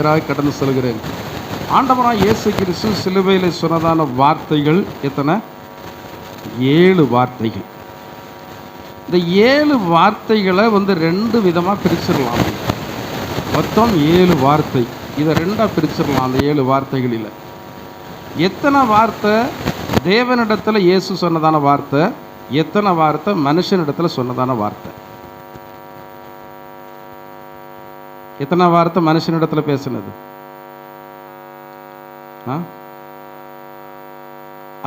கடந்து செல்கிறேன். ஆண்டவராய் இயேசு கிறிஸ்து சிலுவையில் சொன்னதான வார்த்தைகள் எத்தனை? 7 வார்த்தைகள். இந்த 7 வார்த்தைகளை ரெண்டு விதமாக பிரிச்சிடலாம். மொத்தம் 7 வார்த்தை. இதை ரெண்டாக பிரிச்சிடலாம். அந்த 7 வார்த்தைகளில் எத்தனை வார்த்தை தேவனிடத்தில் இயேசு சொன்னதான வார்த்தை, எத்தனை வார்த்தை மனுஷனிடத்தில் சொன்னதான வார்த்தை? எத்தனை வார்த்தை மனுஷனிடத்தில் பேசுனது?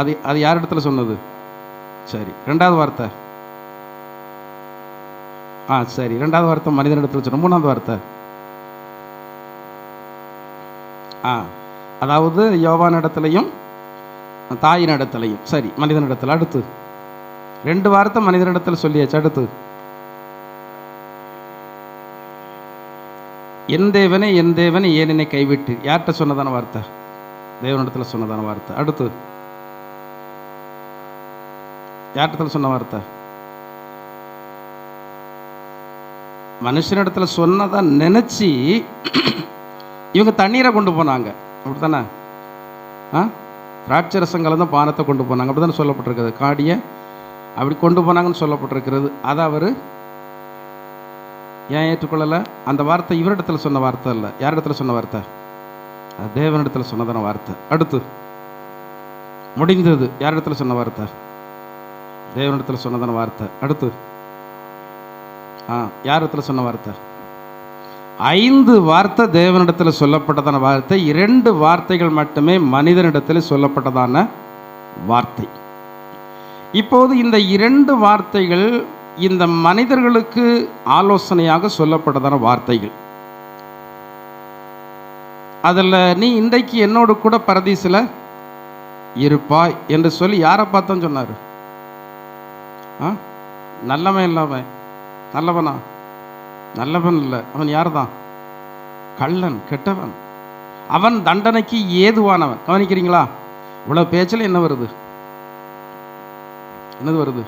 அது அது யார் இடத்துல சொன்னது? சரி. ரெண்டாவது வார்த்தை சரி, ரெண்டாவது வார்த்தை மனிதனிடத்தில் சொன்ன. மூணாவது வார்த்தை அதாவது யோவானிடத்துலையும் தாயினிடத்துலையும். சரி, மனிதனிடத்தில். அடுத்து 2 வார்த்தை மனிதனிடத்தில் சொல்லியாச்சு. அடுத்து என் தேவனே என் தேவனே ஏன் என்னை கைவிட்டு, யார்கிட்ட சொன்னதான வார்த்தை? தேவனிடத்தில் சொன்னதான வார்த்தை. அடுத்து யார்கிட்ட சொன்ன வார்த்தை? மனுஷனிடத்தில் சொன்னதை நினச்சி இவங்க தண்ணீரை கொண்டு போனாங்க, அப்படித்தானே? திராட்சரசம் கலந்த பானத்தை கொண்டு போனாங்க, அப்படி தானே சொல்லப்பட்டிருக்கிறது. காடியை அப்படி கொண்டு போனாங்கன்னு சொல்லப்பட்டிருக்கிறது. அதை அவர் ஏன் ஏற்றுக்கொள்ளலை? அந்த வார்த்தை இவரிடத்தில் சொன்ன வார்த்தை இல்லை. யாரிடத்தில் சொன்ன வார்த்தை? அது தேவனிடத்தில் சொன்னதான வார்த்தை. அடுத்து முடிந்தது. யாரிடத்தில் சொன்ன வார்த்தை? தேவனிடத்தில் சொன்னதான வார்த்தை. அடுத்து யாரிடத்தில் சொன்ன வார்த்தை? 5 வார்த்தை தேவனிடத்தில் சொல்லப்பட்டதான வார்த்தை, 2 வார்த்தைகள் மட்டுமே மனிதனிடத்தில் சொல்லப்பட்டதான வார்த்தை. இப்போது இந்த 2 வார்த்தைகள் இந்த மனிதர்களுக்கு ஆலோசனையாக சொல்லப்பட்டதான வார்த்தைகள். அதில் நீ இன்றைக்கு என்னோடு கூட பரதீசில் இருப்பாய் என்று சொல்லி யாரை பார்த்தான் சொன்னார்? நல்லவன் இல்லாமல் நல்லவனா? நல்லவன் இல்லை. அவன் யார் தான்? கள்ளன், கெட்டவன். அவன் தண்டனைக்கு ஏதுவானவன். கவனிக்கிறீங்களா? இவ்வளோ பேச்சில் என்ன வருது? என்னது வருது?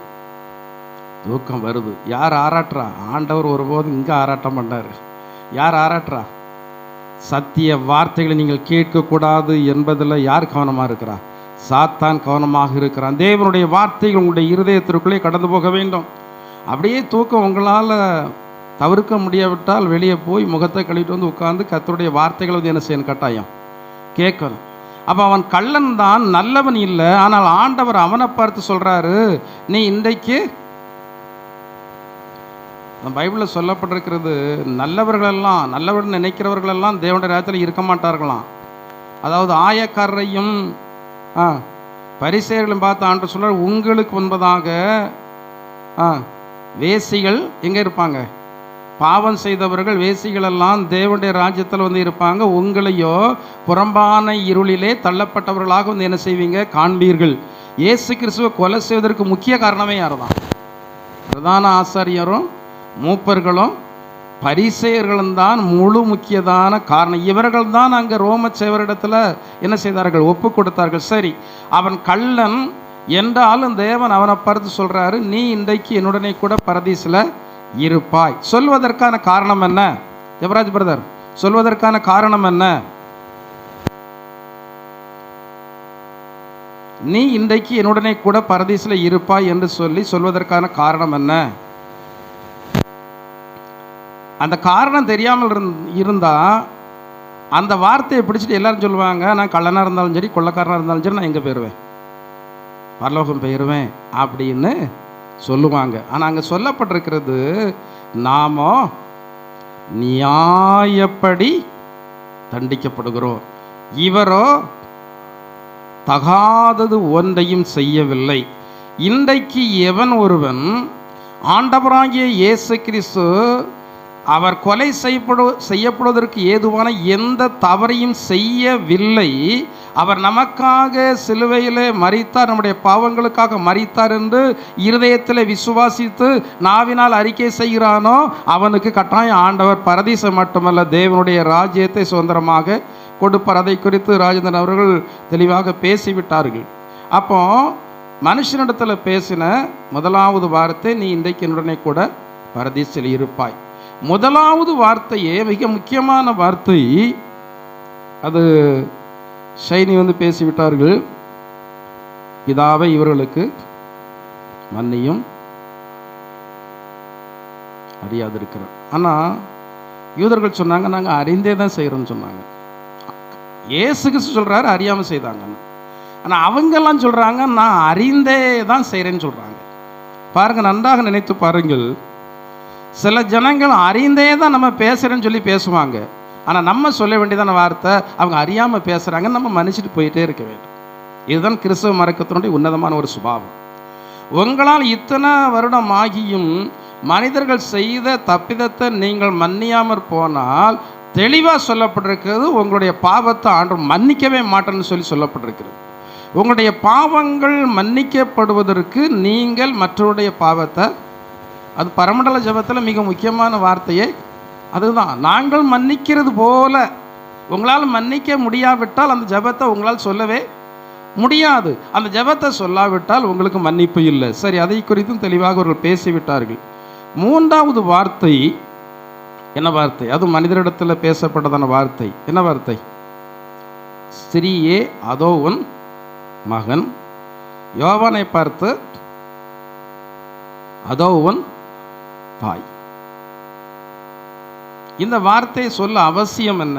தூக்கம் வருது. யார் ஆராட்டுறா? ஆண்டவர் ஒருபோதும் இங்கே ஆராட்ட மாட்டார். யார் ஆராட்டுறா? சத்திய வார்த்தைகளை நீங்கள் கேட்கக்கூடாது என்பதில் யார் கவனமாக இருக்கிறா? சாத்தான் கவனமாக இருக்கிறான். தேவனுடைய வார்த்தைகள் உங்களுடைய இருதயத்திற்குள்ளே கடந்து போக வேண்டும். அப்படியே தூக்கம் உங்களால் தவிர்க்க முடியாவிட்டால் வெளியே போய் முகத்தை கழுவிட்டு உட்கார்ந்து கர்த்தருடைய வார்த்தைகளை என்ன செய்யணும்? கட்டாயம் கேட்கணும். அப்போ அவன் கள்ளன் தான், நல்லவன் இல்லை. ஆனால் ஆண்டவர் அவனை பார்த்து சொல்கிறாரு, நீ இன்றைக்கு பைபிளில் சொல்லப்பட்டிருக்கிறது, நல்லவர்களெல்லாம், நல்லவர்கள் நினைக்கிறவர்களெல்லாம் தேவனுடைய ராஜ்யத்தில் இருக்க மாட்டார்களாம். அதாவது ஆயக்காரரையும் பரிசேயர்களையும் பார்த்து ஆண்டவர் சொல்கிறார், உங்களுக்கு முன்பதாக வேசிகள் எங்கே இருப்பாங்க? பாவம் செய்தவர்கள் வேசிகளெல்லாம் தேவனுடைய ராஜ்யத்தில் இருப்பாங்க. உங்களையோ புறம்பான இருளிலே தள்ளப்பட்டவர்களாக என்ன செய்வீங்க? காண்பீர்கள். இயேசு கிறிஸ்துவை கொலை செய்வதற்கு முக்கிய காரணமே யார் தான்? பிரதான ஆசாரியரும் மூப்பர்களும் பரிசேயர்களும் தான் முழு முக்கியதான காரணம். இவர்கள் தான் அங்கே ரோம சேவரிடத்தில் என்ன செய்தார்கள்? ஒப்பு கொடுத்தார்கள். சரி, அவன் கள்ளன் என்றாலும் தேவன் அவனை பார்த்து சொல்கிறாரு, நீ இன்றைக்கு என்னுடனே கூட பரதீசில் இருப்பாய். சொல்வதற்கான காரணம் என்ன? ஜெபராஜ் பிரதர், சொல்வதற்கான காரணம் என்ன? நீ இன்றைக்கு என்னுடனே கூட பரதீசில் இருப்பாய் என்று சொல்வதற்கான காரணம் என்ன? அந்த காரணம் தெரியாமல் இருந்தால் அந்த வார்த்தையை பிடிச்சிட்டு எல்லாரும் சொல்லுவாங்க, நான் கள்ளனாக இருந்தாலும் சரி கொள்ளக்காரனாக இருந்தாலும் சரி நான் எங்கே போயிடுவேன்? பரலோகம் போயிடுவேன் அப்படின்னு சொல்லுவாங்க. ஆனால் அங்கே சொல்லப்பட்டிருக்கிறது, நாமோ நியாயப்படி தண்டிக்கப்படுகிறோம், இவரோ தகாதது ஒன்றையும் செய்யவில்லை. இன்றைக்கு எவன் ஒருவன் ஆண்டவராகிய இயேசு கிறிஸ்து அவர் கொலை செய்யப்படுவதற்கு ஏதுவான எந்த தவறையும் செய்யவில்லை, அவர் நமக்காக சிலுவையிலே மரித்தார், நம்முடைய பாவங்களுக்காக மரித்தார் என்று இருதயத்தில் விசுவாசித்து நாவினால் அறிக்கை செய்கிறானோ அவனுக்கு கட்டாயம் ஆண்டவர் பரதீசை மட்டுமல்ல தேவனுடைய ராஜ்யத்தை சுதந்திரமாக கொடுப்பார். அதை குறித்து ராஜேந்திரன் அவர்கள் தெளிவாக பேசிவிட்டார்கள். அப்போ மனுஷனிடத்தில் பேசின முதலாவது வார்த்தை, நீ இன்றைக்கு என்னுடனே கூட பரதீசில் இருப்பாய். முதலாவது வார்த்தையே மிக முக்கியமான வார்த்தை. அது ஷைனி பேசிவிட்டார்கள், பிதாவை இவர்களுக்கு மன்னியும் அறியாதிருக்கிறோம். ஆனால் யூதர்கள் சொன்னாங்க, நாங்கள் அறிந்தே தான் செய்கிறோம்னு சொன்னாங்க. இயேசு கிறிஸ்து சொல்கிறாரு அறியாமல் செய்தாங்கன்னு. ஆனால் அவங்கெல்லாம் சொல்கிறாங்க நான் அறிந்தே தான் செய்கிறேன்னு சொல்கிறாங்க. பாருங்கள், நன்றாக நினைத்து பாருங்கள். சில ஜனங்கள் அறிந்தே தான் நம்ம பேசுகிறேன்னு சொல்லி பேசுவாங்க. ஆனால் நம்ம சொல்ல வேண்டியதான வார்த்தை அவங்க அறியாமல் பேசுகிறாங்கன்னு நம்ம மன்னிச்சுட்டு போயிட்டே இருக்க வேண்டும். இதுதான் கிறிஸ்தவ மார்க்கத்தினுடைய உன்னதமான ஒரு சுபாவம். உங்களால் இத்தனை வருடம் ஆகியும் மனிதர்கள் செய்த தப்பிதத்தை நீங்கள் மன்னியாமற் போனால் தெளிவாக சொல்லப்பட்டிருக்கிறது, உங்களுடைய பாவத்தை ஆண்டவர் மன்னிக்கவே மாட்டேன்னு சொல்லி சொல்லப்பட்டிருக்கிறது. உங்களுடைய பாவங்கள் மன்னிக்கப்படுவதற்கு நீங்கள் மற்றவருடைய பாவத்தை, அது பரமண்டல ஜெபத்தில் மிக முக்கியமான வார்த்தையே அதுதான். நாங்கள் மன்னிக்கிறது போல உங்களால் மன்னிக்க முடியாவிட்டால் அந்த ஜெபத்தை உங்களால் சொல்லவே முடியாது. அந்த ஜெபத்தை சொல்லாவிட்டால் உங்களுக்கு மன்னிப்பு இல்லை. சரி, அதை குறித்தும் தெளிவாக அவர்கள் பேசிவிட்டார்கள். மூன்றாவது வார்த்தை என்ன வார்த்தை? அது மனிதரிடத்தில் பேசப்பட்டதான வார்த்தை. என்ன வார்த்தை? ஸ்திரீயே அதோ உன் மகன். யோவானை பார்த்து அதோ உன் தாய். இந்த வார்த்தையை சொல்ல அவசியம் என்ன?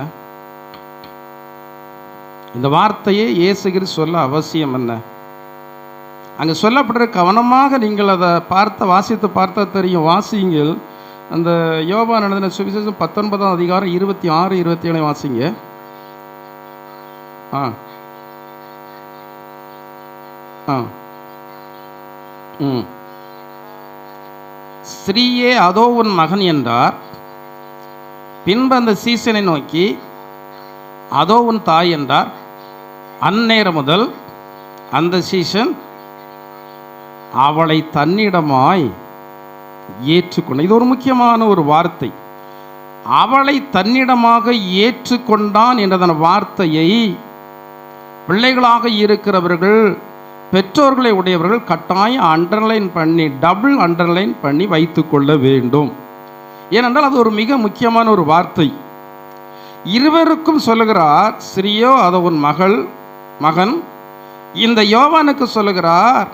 இந்த வார்த்தையை இயேசு கிறிஸ்து சொல்ல அவசியம் என்ன? அங்கே சொல்லப்படுற கவனமாக நீங்கள் அதை வாசித்து பார்த்தா தெரியும். வாசிங்கள். அந்த யோவான் எழுதின சுவிசேஷம் 19ஆம் அதிகாரம் 26, 27 வாசிங்க. ஸ்திரீயே அதோ உன் மகன் என்றார். பின்பு அந்த சீசனை நோக்கி அதோ உன் தாய் என்றார். அந்நேரம் முதல் அந்த சீசன் அவளை தன்னிடமாய் ஏற்றுக்கொண்ட. இது ஒரு முக்கியமான ஒரு வார்த்தை. அவளை தன்னிடமாக ஏற்றுக்கொண்டான் என்றதன் வார்த்தையை பிள்ளைகளாக இருக்கிறவர்கள், பெற்றோர்களை உடையவர்கள் கட்டாயம் அண்டர்லைன் பண்ணி, டபுள் அண்டர்லைன் பண்ணி வைத்து கொள்ள வேண்டும். ஏனென்றால் அது ஒரு மிக முக்கியமான ஒரு வார்த்தை. இருவருக்கும் சொல்லுகிறார், ஸ்திரீயோ அதோ உன் மகன். இந்த யோவானுக்கு சொல்லுகிறார்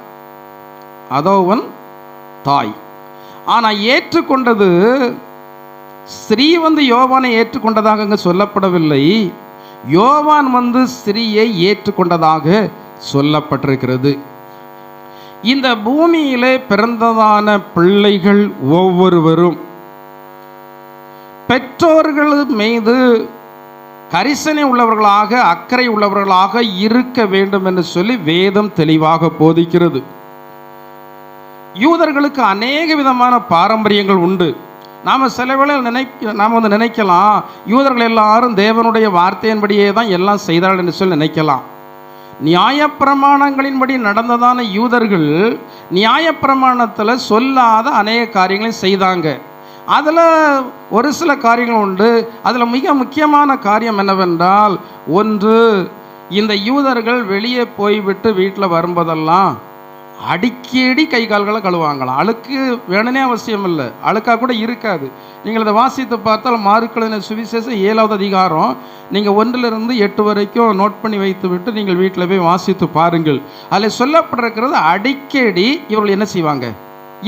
அதோ உன் தாய். ஆனால் ஏற்றுக்கொண்டது ஸ்திரீ யோவானை ஏற்றுக்கொண்டதாக அங்கே சொல்லப்படவில்லை. யோவான் ஸ்திரீயை ஏற்றுக்கொண்டதாக சொல்லப்பட்டிருக்கிறது. இந்த பூமியிலே பிறந்ததான பிள்ளைகள் ஒவ்வொருவரும் பெற்றோர்கள் மீது கரிசனை உள்ளவர்களாக, அக்கறை உள்ளவர்களாக இருக்க வேண்டும் என்று சொல்லி வேதம் தெளிவாக போதிக்கிறது. யூதர்களுக்கு அநேக விதமான பாரம்பரியங்கள் உண்டு. நாம் சில வேளை நாம் நினைக்கலாம், யூதர்கள் எல்லாரும் தேவனுடைய வார்த்தையின்படியே தான் எல்லாம் செய்தார்கள் என்று சொல்லி நினைக்கலாம். நியாயப்பிரமாணங்களின்படி நடந்ததான யூதர்கள் நியாயப்பிரமாணத்தில் சொல்லாத அநேக காரியங்களையும் செய்தாங்க. அதில் ஒரு சில காரியங்கள் உண்டு. அதில் மிக முக்கியமான காரியம் என்னவென்றால், ஒன்று, இந்த யூதர்கள் வெளியே போய்விட்டு வீட்டில் வரும்போதெல்லாம் அடிக்கடி கை கால்களை கழுவாங்களாம். அழுக்கு வேணுனே அவசியம் இல்லை, அழுக்காக கூட இருக்காது. நீங்கள் அதை வாசித்து பார்த்தால் மார்க்கு சுவிசேஷம் 7ஆவது அதிகாரம் நீங்கள் 1 to 8 வரைக்கும் நோட் பண்ணி வைத்து விட்டு நீங்கள் வீட்டில் போய் வாசித்து பாருங்கள். அதில் சொல்லப்பட்டிருக்கிறது அடிக்கடி இவர்கள் என்ன செய்வாங்க.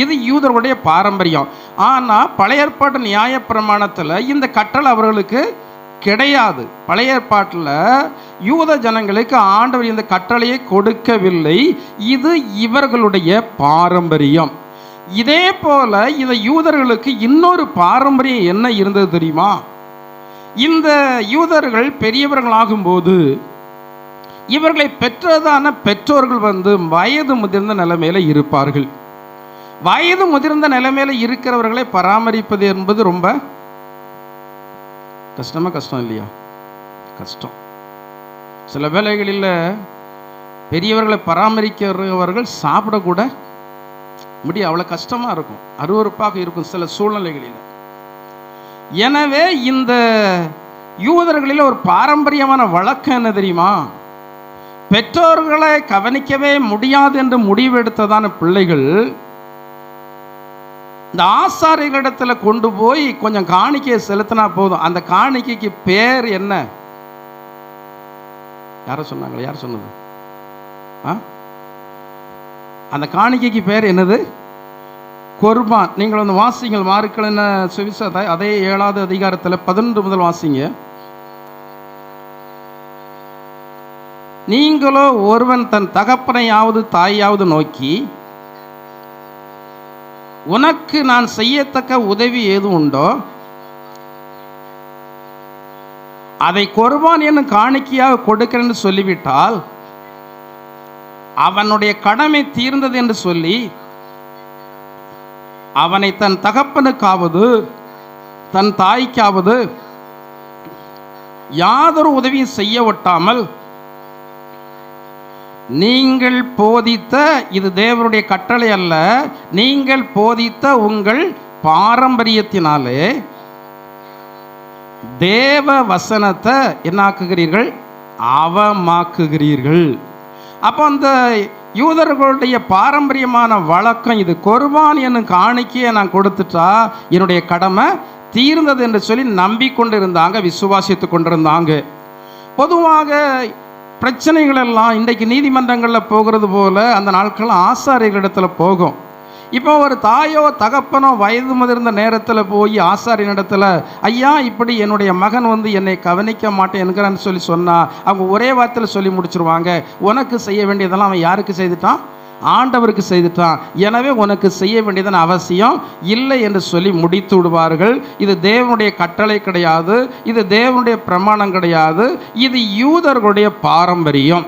இது யூதருடைய பாரம்பரியம். ஆனால் பழைய ஏற்பாட்டு நியாயப்பிரமாணத்தில் இந்த கட்டளை அவர்களுக்கு கிடையாது. பழைய ஏற்பாட்டில் யூத ஜனங்களுக்கு ஆண்டவர் இந்த கட்டளையை கொடுக்கவில்லை. இது இவர்களுடைய பாரம்பரியம். இதே போல இந்த யூதர்களுக்கு இன்னொரு பாரம்பரியம் என்ன இருந்தது தெரியுமா? இந்த யூதர்கள் பெரியவர்களாகும்போது இவர்களை பெற்றதான பெற்றோர்கள் வயது முதிர்ந்த நிலைமையில இருப்பார்கள். வயது முதிர்ந்த நிலைமையில இருக்கிறவர்களை பராமரிப்பது என்பது ரொம்ப கஷ்டம் இல்லையா? கஷ்டம். சில வேளைகளில் பெரியவர்களை பராமரிக்கிறவர்கள் சாப்பிடக்கூட முடியும், அவ்வளோ கஷ்டமாக இருக்கும், அருவருப்பாக இருக்கும் சில சூழ்நிலைகளில். எனவே இந்த யூதர்களில் ஒரு பாரம்பரியமான வழக்கம் என்ன தெரியுமா? பெற்றோர்களை கவனிக்கவே முடியாது என்று முடிவெடுத்ததான பிள்ளைகள் இந்த ஆசாரிகளிடத்தில் கொண்டு போய் கொஞ்சம் காணிக்கையை செலுத்தினா போதும். அந்த காணிக்கைக்கு பேர் என்ன? யாரோ சொன்னாங்களே, யார் சொன்னது? அந்த காணிக்கைக்கு பேர் என்னது? குர்பான். நீங்கள் வந்து வாசிங்கள், மார்க்கு என்ன சுவிசேஷம் அதே 7வது அதிகாரத்தில் 11 முதல் வாசிங்க. நீங்களோ ஒருவன் தன் தகப்பனையாவது தாயாவது நோக்கி, உனக்கு நான் செய்யத்தக்க உதவி ஏது உண்டோ அதை குர்பான் என்னும் காணிக்கையாக கொடுக்கிறேன்னு சொல்லிவிட்டால் அவனுடைய கடமை தீர்ந்தது என்று சொல்லி அவனை தன் தகப்பனுக்காவது தன் தாய்க்காவது யாதொரு உதவியும் செய்ய ஒட்டாமல், நீங்கள் போதித்த, இது தேவனுடைய கட்டளை அல்ல, நீங்கள் போதித்த உங்கள் பாரம்பரியத்தினாலே தேவ வசனத்தை என்னாக்குகிறீர்கள்? அவமாக்குகிறீர்கள். அப்போ அந்த யூதர்களுடைய பாரம்பரியமான வழக்கம் இது. குர்பான் என்னும் காணிக்கையை நான் கொடுத்துட்டா என்னுடைய கடமை தீர்ந்தது என்று சொல்லி நம்பிக்கொண்டு இருந்தாங்க, விசுவாசித்து கொண்டிருந்தாங்க. பொதுவாக பிரச்சனைகள் எல்லாம் இன்றைக்கு நீதிமன்றங்களில் போகிறது போல அந்த நாட்கள் ஆசாரியர்களிடத்தில் போகும். இப்போ ஒரு தாயோ தகப்பனோ வயது முதிர்ந்த நேரத்தில் போய் ஆசாரியனிடத்தில், ஐயா இப்படி என்னுடைய மகன் வந்து என்னை கவனிக்க மாட்டேன் என்கிறான்னு சொல்லி சொன்னால் அவங்க ஒரே வார்த்தையில் சொல்லி முடிச்சிருவாங்க, உனக்கு செய்ய வேண்டியதெல்லாம் அவன் யாருக்கு செய்துட்டான்? ஆண்டவருக்கு செய்துட்டான், எனவே உனக்கு செய்ய வேண்டியதன் அவசியம் இல்லை என்று சொல்லி முடித்து விடுவார்கள். இது தேவனுடைய கட்டளை கிடையாது, இது தேவனுடைய பிரமாணம் கிடையாது, இது யூதர்களுடைய பாரம்பரியம்.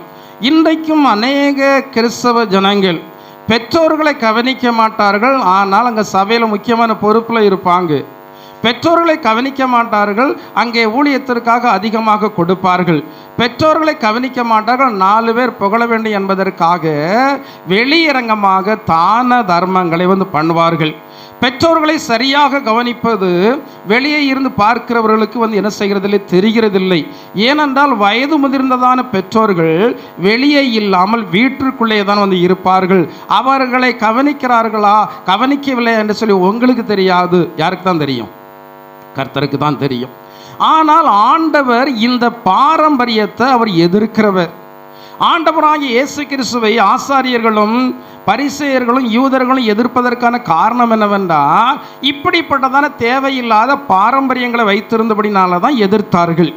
இன்றைக்கும் அநேக கிறிஸ்தவ ஜனங்கள் பெற்றோர்களை கவனிக்க மாட்டார்கள், ஆனால் அங்கே சபையில் முக்கியமான பொறுப்பில் இருப்பாங்க. பெற்றோர்களை கவனிக்க மாட்டார்கள், அங்கே ஊழியத்திற்காக அதிகமாக கொடுப்பார்கள். பெற்றோர்களை கவனிக்க மாட்டார்கள், 4 பேர் புகழ வேண்டும் என்பதற்காக வெளியரங்கமாக தான தர்மங்களை வந்து பண்ணுவார்கள். பெற்றோர்களை சரியாக கவனிப்பது வெளியே இருந்து பார்க்கிறவர்களுக்கு வந்து என்ன செய்கிறதில்லை, தெரிகிறதில்லை. ஏனென்றால் வயது முதிர்ந்ததான பெற்றோர்கள் வெளியே இல்லாமல் வீட்டிற்குள்ளே தான் வந்து இருப்பார்கள். அவர்களை கவனிக்கிறார்களா கவனிக்கவில்லை என்று சொல்லி உங்களுக்கு தெரியாது. யாருக்கு தான் தெரியும்? கர்த்தருக்கு தான் தெரியும். ஆனால் ஆண்டவர் இந்த பாரம்பரியத்தை அவர் எதிர்க்கிறவர். ஆண்டவராகிய இயேசு கிறிஸ்துவை ஆசாரியர்களும் பரிசேயர்களும் யூதர்களும் எதிர்ப்பதற்கான காரணம் என்னவென்றால், இப்படிப்பட்டதான தேவையில்லாத பாரம்பரியங்களை வைத்திருந்தபடினால தான் எதிர்த்தார்கள்.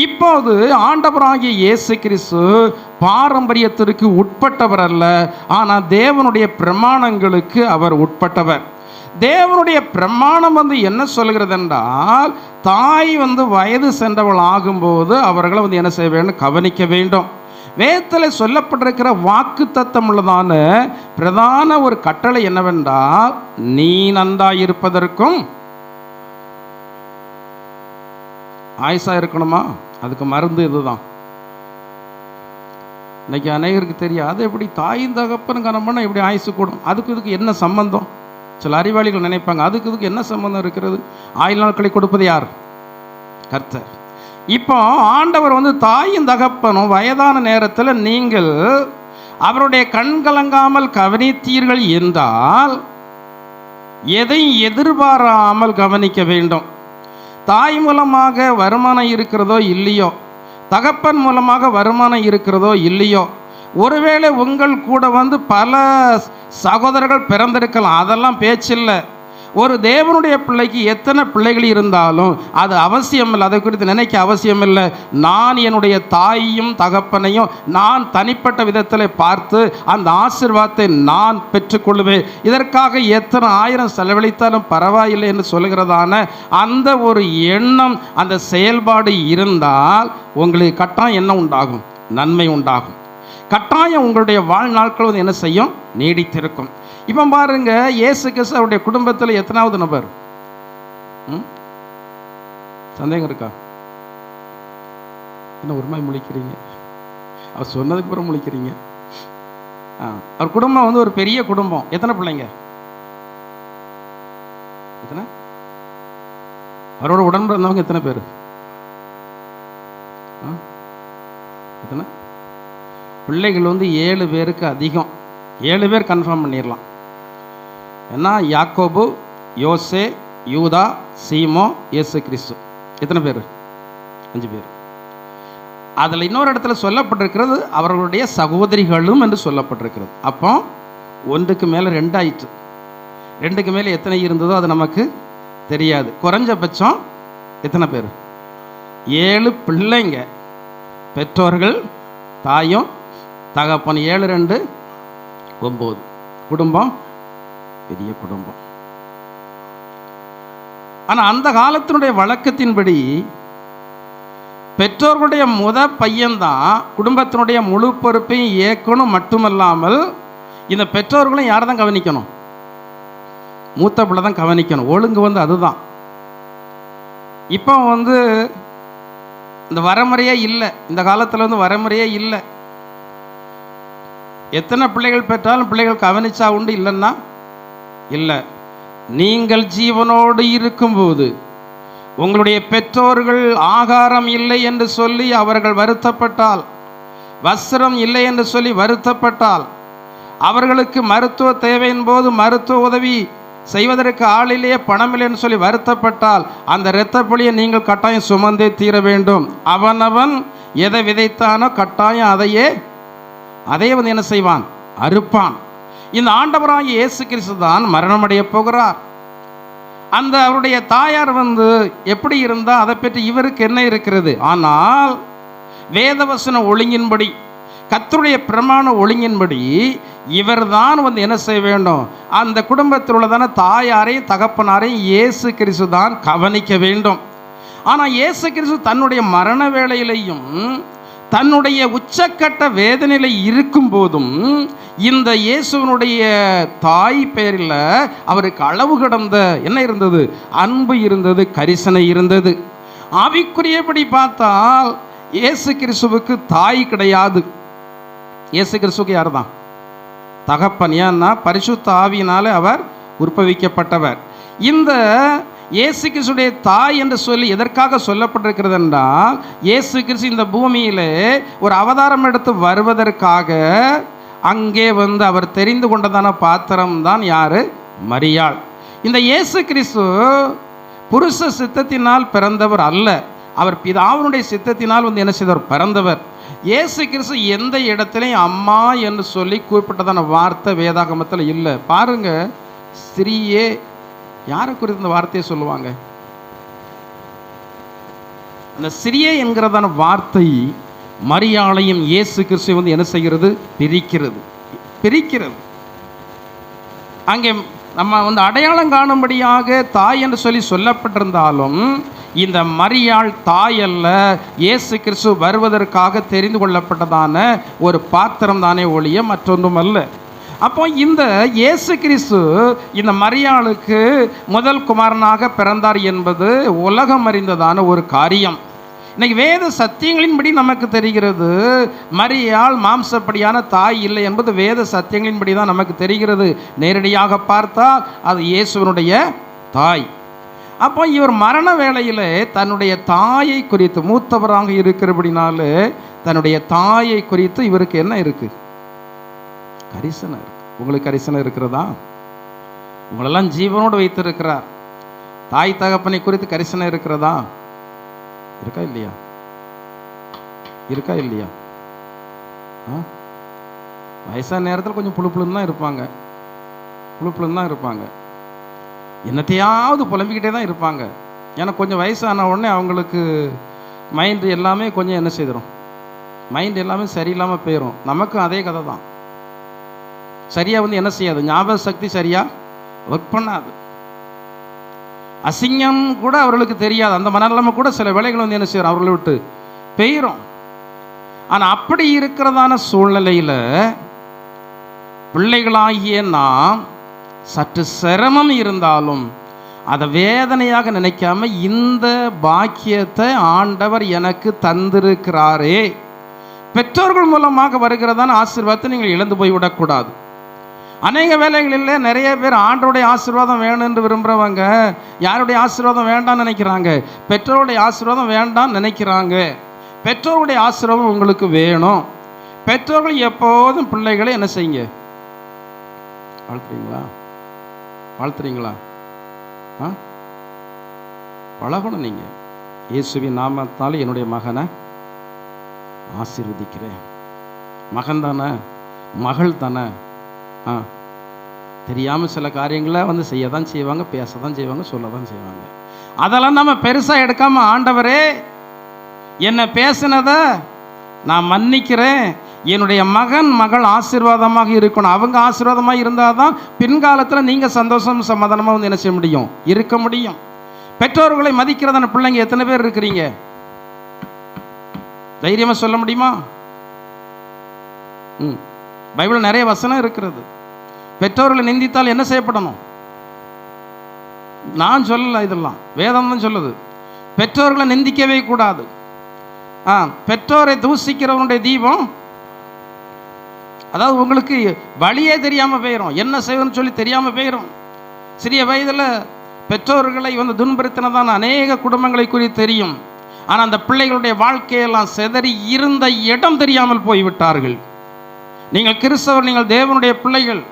இப்போது ஆண்டவராகிய இயேசு கிறிஸ்து பாரம்பரியத்திற்கு உட்பட்டவர் அல்ல, ஆனால் தேவனுடைய பிரமாணங்களுக்கு அவர் உட்பட்டவர். தேவனுடைய பிரமாணம் வந்து என்ன சொல்கிறது என்றால், தாய் வந்து வயது சென்றவள் ஆகும்போது அவர்களை வந்து என்ன செய்ய வேண்டும்? கவனிக்க வேண்டும். வேதத்தில் சொல்லப்பட்டிருக்கிற வாக்கு தத்தம் உள்ளதான பிரதான ஒரு கட்டளை என்னவென்றால், நீ நன்றாயிருப்பதற்கும் ஆயுசா இருக்கணுமா? அதுக்கு மருந்து இதுதான். இன்னைக்கு அநேகருக்கு தெரியாது, எப்படி தாயின் தகப்பன் கணவன் எப்படி ஆயுசு கூடும், அதுக்கு இதுக்கு என்ன சம்பந்தம்? சில அறிவாளிகள் நினைப்பாங்க, அதுக்கு இதுக்கு என்ன சம்பந்தம் இருக்கிறது? ஆயுள் நாட்களை கொடுப்பது யார்? கர்த்தர். இப்போ ஆண்டவர் வந்து தாயின் தகப்பனும் வயதான நேரத்தில் நீங்கள் அவருடைய கண் கலங்காமல் கவனித்தீர்கள் என்றால் எதையும் எதிர்பாராமல் கவனிக்க வேண்டும். தாய் மூலமாக வருமானம் இருக்கிறதோ இல்லையோ, தகப்பன் மூலமாக வருமானம் இருக்கிறதோ இல்லையோ, ஒருவேளை உங்கள் கூட வந்து பல சகோதரர்கள் பிறந்திருக்கலாம், அதெல்லாம் பேச்சில்லை. ஒரு தேவனுடைய பிள்ளைக்கு எத்தனை பிள்ளைகள் இருந்தாலும் அது அவசியம் இல்லை, அதை குறித்து நினைக்க அவசியம் இல்லை. நான் என்னுடைய தாயையும் தகப்பனையும் நான் தனிப்பட்ட விதத்தில் பார்த்து அந்த ஆசீர்வாதத்தை நான் பெற்றுக்கொள்வேன். இதற்காக எத்தனை ஆயிரம் செலவழித்தாலும் பரவாயில்லை என்று சொல்கிறதான அந்த ஒரு எண்ணம், அந்த செயல்பாடு இருந்தால் உங்களுக்கு கட்டாயம் என்ன உண்டாகும்? நன்மை உண்டாகும். கட்டாயம் உங்களுடைய வாழ்நாட்கள் வந்து என்ன செய்யும்? நீடித்திருக்கும். இப்போ பாருங்க, இயேசு கிறிஸ்து அவருடைய குடும்பத்தில் எத்தனாவது நபர்? சந்தேகம் இருக்கா? என்ன ஒரு மாதிரி முழிக்கிறீங்க? அவர் சொன்னதுக்கு அப்புறம் முழிக்கிறீங்க. அவர் குடும்பம் வந்து ஒரு பெரிய குடும்பம். எத்தனை பிள்ளைங்க? எத்தனை? அவரோட உடன் பிறந்தவங்க எத்தனை பேர்? எத்தனை பிள்ளைகள்? வந்து 7 பேருக்கு அதிகம். 7 பேர் கன்ஃபார்ம் பண்ணிடலாம். ஏன்னா யாக்கோபு, யோசே, யூதா, சீமோ, இயேசு கிறிஸ்து. எத்தனை பேர்? 5 பேர். அதில் இன்னொரு இடத்துல சொல்லப்பட்டிருக்கிறது அவர்களுடைய சகோதரிகளும் என்று சொல்லப்பட்டிருக்கிறது. அப்போ ஒன்றுக்கு மேலே 2 ஆயிற்று. 2க்கு மேலே எத்தனை இருந்ததோ அது நமக்கு தெரியாது. குறைஞ்சபட்சம் எத்தனை பேர்? 7 பிள்ளைங்க, பெற்றோர்கள், தாயும் தகப்பன். 7 2 9. குடும்பம் பெரிய குடும்பம். ஆனால் அந்த காலத்தினுடைய வழக்கத்தின்படி பெற்றோர்களுடைய பையன்தான் குடும்பத்தினுடைய முழு பொறுப்பையும் ஏற்கணும். மட்டுமல்லாமல் இந்த பெற்றோர்களும் யாரை தான் கவனிக்கணும்? மூத்த பிள்ளை தான் கவனிக்கணும். ஒழுங்கு அதுதான். இப்போ இந்த வரமுறையே இல்லை. இந்த காலத்தில் வரமுறையே இல்லை. எத்தனை பிள்ளைகள் பெற்றாலும் பிள்ளைகள் கவனிச்சா உண்டு, இல்லைன்னா இல்லை. நீங்கள் ஜீவனோடு இருக்கும்போது உங்களுடைய பெற்றோர்கள் ஆகாரம் இல்லை என்று சொல்லி அவர்கள் வருத்தப்பட்டால், வஸ்திரம் இல்லை என்று சொல்லி வருத்தப்பட்டால், அவர்களுக்கு மருத்துவ தேவையின் போது மருத்துவ உதவி செய்வதற்கு ஆளிலேயே பணம் இல்லை என்று சொல்லி வருத்தப்பட்டால், அந்த இரத்தப்பழியை நீங்கள் கட்டாயம் சுமந்தே தீர வேண்டும். அவனவன் எதை விதைத்தானோ கட்டாயம் அதையே என்ன செய்வான்? அறுப்பான். இந்த ஆண்டவராகிய இயேசு கிறிஸ்து தான் மரணமடைய போகிறார். அந்த அவருடைய தாயார் எப்படி இருந்தால் அதை பற்றி இவருக்கு என்ன இருக்கிறது? ஆனால் வேதவசன ஒழுங்கின்படி, கர்த்தருடைய பிரமாண ஒழுங்கின்படி இவர் தான் என்ன செய்ய வேண்டும்? அந்த குடும்பத்தில் உள்ளதான தாயாரையும் தகப்பனாரையும் இயேசு கிறிஸ்து தான் கவனிக்க வேண்டும். ஆனால் இயேசு கிறிஸ்து தன்னுடைய மரண வேளையிலையும் தன்னுடைய உச்சக்கட்ட வேதனையில் இருக்கும் போதும் இந்த இயேசுவனுடைய தாய் பேரில் அவருக்கு அளவு கடந்த என்ன இருந்தது? அன்பு இருந்தது, கரிசனை இருந்தது. ஆவிக்குரியபடி பார்த்தால் இயேசு கிறிஸ்துவுக்கு தாய் கிடையாது. இயேசு கிறிஸ்துவுக்கு யார் தான்? தகப்பன். ஏன்னா பரிசுத்த ஆவியினாலே அவர் உற்பவிக்கப்பட்டவர். இந்த இயேசு கிறிஸ்துடைய தாய் என்று சொல்லி எதற்காக சொல்லப்பட்டிருக்கிறது என்றால், இயேசு கிறிஸ்து இந்த பூமியிலே ஒரு அவதாரம் எடுத்து வருவதற்காக அங்கே அவர் தெரிந்து கொண்டதான பாத்திரம் தான் யாரு? மரியாள். இந்த இயேசு கிறிஸ்து புருஷ சித்தத்தினால் பிறந்தவர் அல்ல, அவர் பிதாவினுடைய சித்தத்தினால் என்ன செய்தவர்? பிறந்தவர். இயேசு கிறிஸ்து எந்த இடத்துலையும் அம்மா என்று சொல்லி குறிப்பிட்டதான வார்த்தை வேதாகமத்தில் இல்லை. பாருங்க, ஸ்திரீயே யாரை குறித்து இந்த வார்த்தையை சொல்லுவாங்க? அந்த சிறியே என்கிறதான வார்த்தை மரியாளையும் இயேசு கிறிஸ்து என்ன செய்கிறது? பிரிக்கிறது. அங்கே நம்ம அடையாளம் காணும்படியாக தாய் என்று சொல்லி சொல்லப்பட்டிருந்தாலும் இந்த மரியாள் தாய் அல்ல, இயேசு கிறிஸ்து வருவதற்காக தெரிந்து கொள்ளப்பட்டதான ஒரு பாத்திரம் தானே ஒழிய மற்றொன்றும் அல்ல. அப்போ இந்த இயேசு கிறிஸ்து இந்த மரியாளுக்கு முதல் குமாரனாக பிறந்தார் என்பது உலகம் அறிந்ததான ஒரு காரியம். இன்னைக்கு வேத சத்தியங்களின்படி நமக்கு தெரிகிறது மரியாள் மாம்சப்படியான தாய் இல்லை என்பது வேத சத்தியங்களின்படி தான் நமக்கு தெரிகிறது. நேரடியாக பார்த்தால் அது இயேசுவனுடைய தாய். அப்போ இவர் மரண வேளையில் தன்னுடைய தாயை குறித்து, மூத்தவராக இருக்கிறபடினால தன்னுடைய தாயை குறித்து இவருக்கு என்ன இருக்கு? கரிசனை இருக்கு. உங்களுக்கு கரிசனை இருக்கிறதா? உங்களெல்லாம் ஜீவனோடு வைத்திருக்கிறார். தாய் தகப்பனை குறித்து கரிசனை இருக்கிறதா? இருக்கா இல்லையா? வயசான நேரத்தில் கொஞ்சம் புழுப்புலுன்னு தான் இருப்பாங்க. என்னத்தையாவது புலம்பிக்கிட்டே தான் இருப்பாங்க. ஏன்னா கொஞ்சம் வயசான உடனே அவங்களுக்கு மைண்டு எல்லாமே கொஞ்சம் என்ன செய்திடும்? மைண்டு எல்லாமே சரியில்லாமல் போயிடும். நமக்கும் அதே கதை தான். சரியாக என்ன செய்யாது? ஞாபக சக்தி சரியாக ஒர்க் பண்ணாது. அசிங்கம் கூட அவர்களுக்கு தெரியாது. அந்த மனநிலைமை கூட சில வேளைகள் என்ன செய்யறோம்? அவர்களை விட்டு பெய்கிறோம். ஆனால் அப்படி இருக்கிறதான சூழ்நிலையில் பிள்ளைகளாகிய நாம் சற்று சிரமம் இருந்தாலும் அதை வேதனையாக நினைக்காம இந்த பாக்கியத்தை ஆண்டவர் எனக்கு தந்திருக்கிறாரே, பெற்றோர்கள் மூலமாக வருகிறதான ஆசீர்வாதத்தை நீங்கள் இழந்து போய்விடக்கூடாது. அநேக வேலைகளில் நிறைய பேர் ஆண்டோடைய ஆசீர்வாதம் வேணும் என்று விரும்புகிறவங்க யாருடைய ஆசீர்வாதம் வேண்டாம்னு நினைக்கிறாங்க? பெற்றோருடைய ஆசீர்வாதம் வேண்டாம்னு நினைக்கிறாங்க. பெற்றோருடைய ஆசீர்வாதம் உங்களுக்கு வேணும். பெற்றோர்கள் எப்போதும் பிள்ளைகளை என்ன செய்யுங்க? வாழ்த்துறீங்களா? பழகணும். நீங்கள் இயேசுவின் நாமத்தால் என்னுடைய மகனை ஆசீர்வதிக்கிறேன். மகன் தானே, மகள் தானே, தெரியாமல் சில காரியங்களை வந்து செய்ய தான் செய்வாங்க, பேச தான் செய்வாங்க, சொல்ல தான் செய்வாங்க. அதெல்லாம் நம்ம பெருசாக எடுக்காமல், ஆண்டவரே என்னை பேசினதை நான் மன்னிக்கிறேன், என்னுடைய மகன் மகள் ஆசீர்வாதமாக இருக்கணும், அவங்க ஆசீர்வாதமாக இருந்தால் தான் பின்காலத்தில் நீங்கள் சந்தோஷம் சமாதானமாக வந்து என்ன செய்ய முடியும், இருக்க முடியும். பெற்றோர்களை மதிக்கிறதான பிள்ளைங்க எத்தனை பேர் இருக்கிறீங்க? தைரியமாக சொல்ல முடியுமா? பைபிள் நிறைய வசனம் இருக்கிறது. பெற்றோர்களை நிந்தித்தால் என்ன செய்யப்படணும்? நான் சொல்லல, இதெல்லாம் வேதம் தான் சொல்லுது. பெற்றோர்களை நிந்திக்கவே கூடாது. பெற்றோரை தூசிக்கிறவனுடைய தீபம், அதாவது உங்களுக்கு வழியே தெரியாமல் போயிடும், என்ன செய்யணும்னு சொல்லி தெரியாமல் போயிடும். சிறிய வயதில் பெற்றோர்களை வந்து துன்புறுத்தினதான் அநேக குடும்பங்களை குறித்து தெரியும். ஆனால் அந்த பிள்ளைகளுடைய வாழ்க்கையெல்லாம் சிதறி இருந்த இடம் தெரியாமல் போய்விட்டார்கள். நீங்கள் கிறிஸ்தவர், நீங்கள் தேவனுடைய பிள்ளைகள்,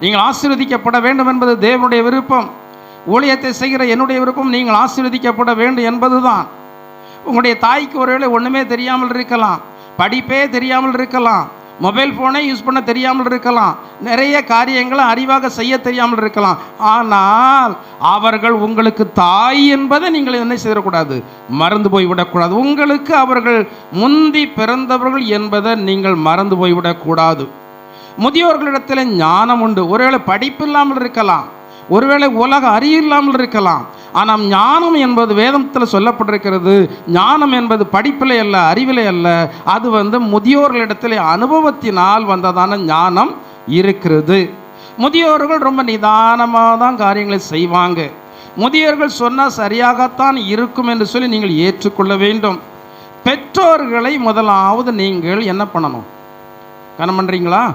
நீங்கள் ஆசீர்வதிக்கப்பட வேண்டும் என்பது தேவனுடைய விருப்பம். ஊழியத்தை செய்கிற என்னுடைய விருப்பம் நீங்கள் ஆசீர்வதிக்கப்பட வேண்டும் என்பதுதான். உங்களுடைய தாய்க்கு ஒருவேளை ஒன்றுமே தெரியாமல் இருக்கலாம், படிப்பே தெரியாமல் இருக்கலாம், மொபைல் ஃபோனை யூஸ் பண்ண தெரியாமல் இருக்கலாம், நிறைய காரியங்களை அறிவாக செய்ய தெரியாமல் இருக்கலாம். ஆனால் அவர்கள் உங்களுக்கு தாய் என்பதை நீங்கள் என்ன செய்யக்கூடாது, மறந்து போய்விடக்கூடாது. உங்களுக்கு அவர்கள் முந்தி பிறந்தவர்கள் என்பதை நீங்கள் மறந்து போய்விடக்கூடாது. முதியோர்களிடத்தில் ஞானம் உண்டு. ஒருவேளை படிப்பு இல்லாமல் இருக்கலாம், ஒருவேளை உலக அறிவு இல்லாமல் இருக்கலாம். ஆனால் ஞானம் என்பது வேதத்தில் சொல்லப்பட்டிருக்கிறது. ஞானம் என்பது படிப்பிலே அல்ல, அறிவிலே அல்ல, அது வந்து முதியோர்களிடத்தில் அனுபவத்தினால் வந்ததான ஞானம் இருக்கிறது. முதியோர்கள் ரொம்ப நிதானமாக தான் காரியங்களை செய்வாங்க. முதியோர்கள் சொன்னால் சரியாகத்தான் இருக்கும் என்று சொல்லி நீங்கள் ஏற்றுக்கொள்ள வேண்டும். பெற்றோர்களை முதலாவது நீங்கள் என்ன பண்ணணும்? கனம் பண்ணுறீங்களா?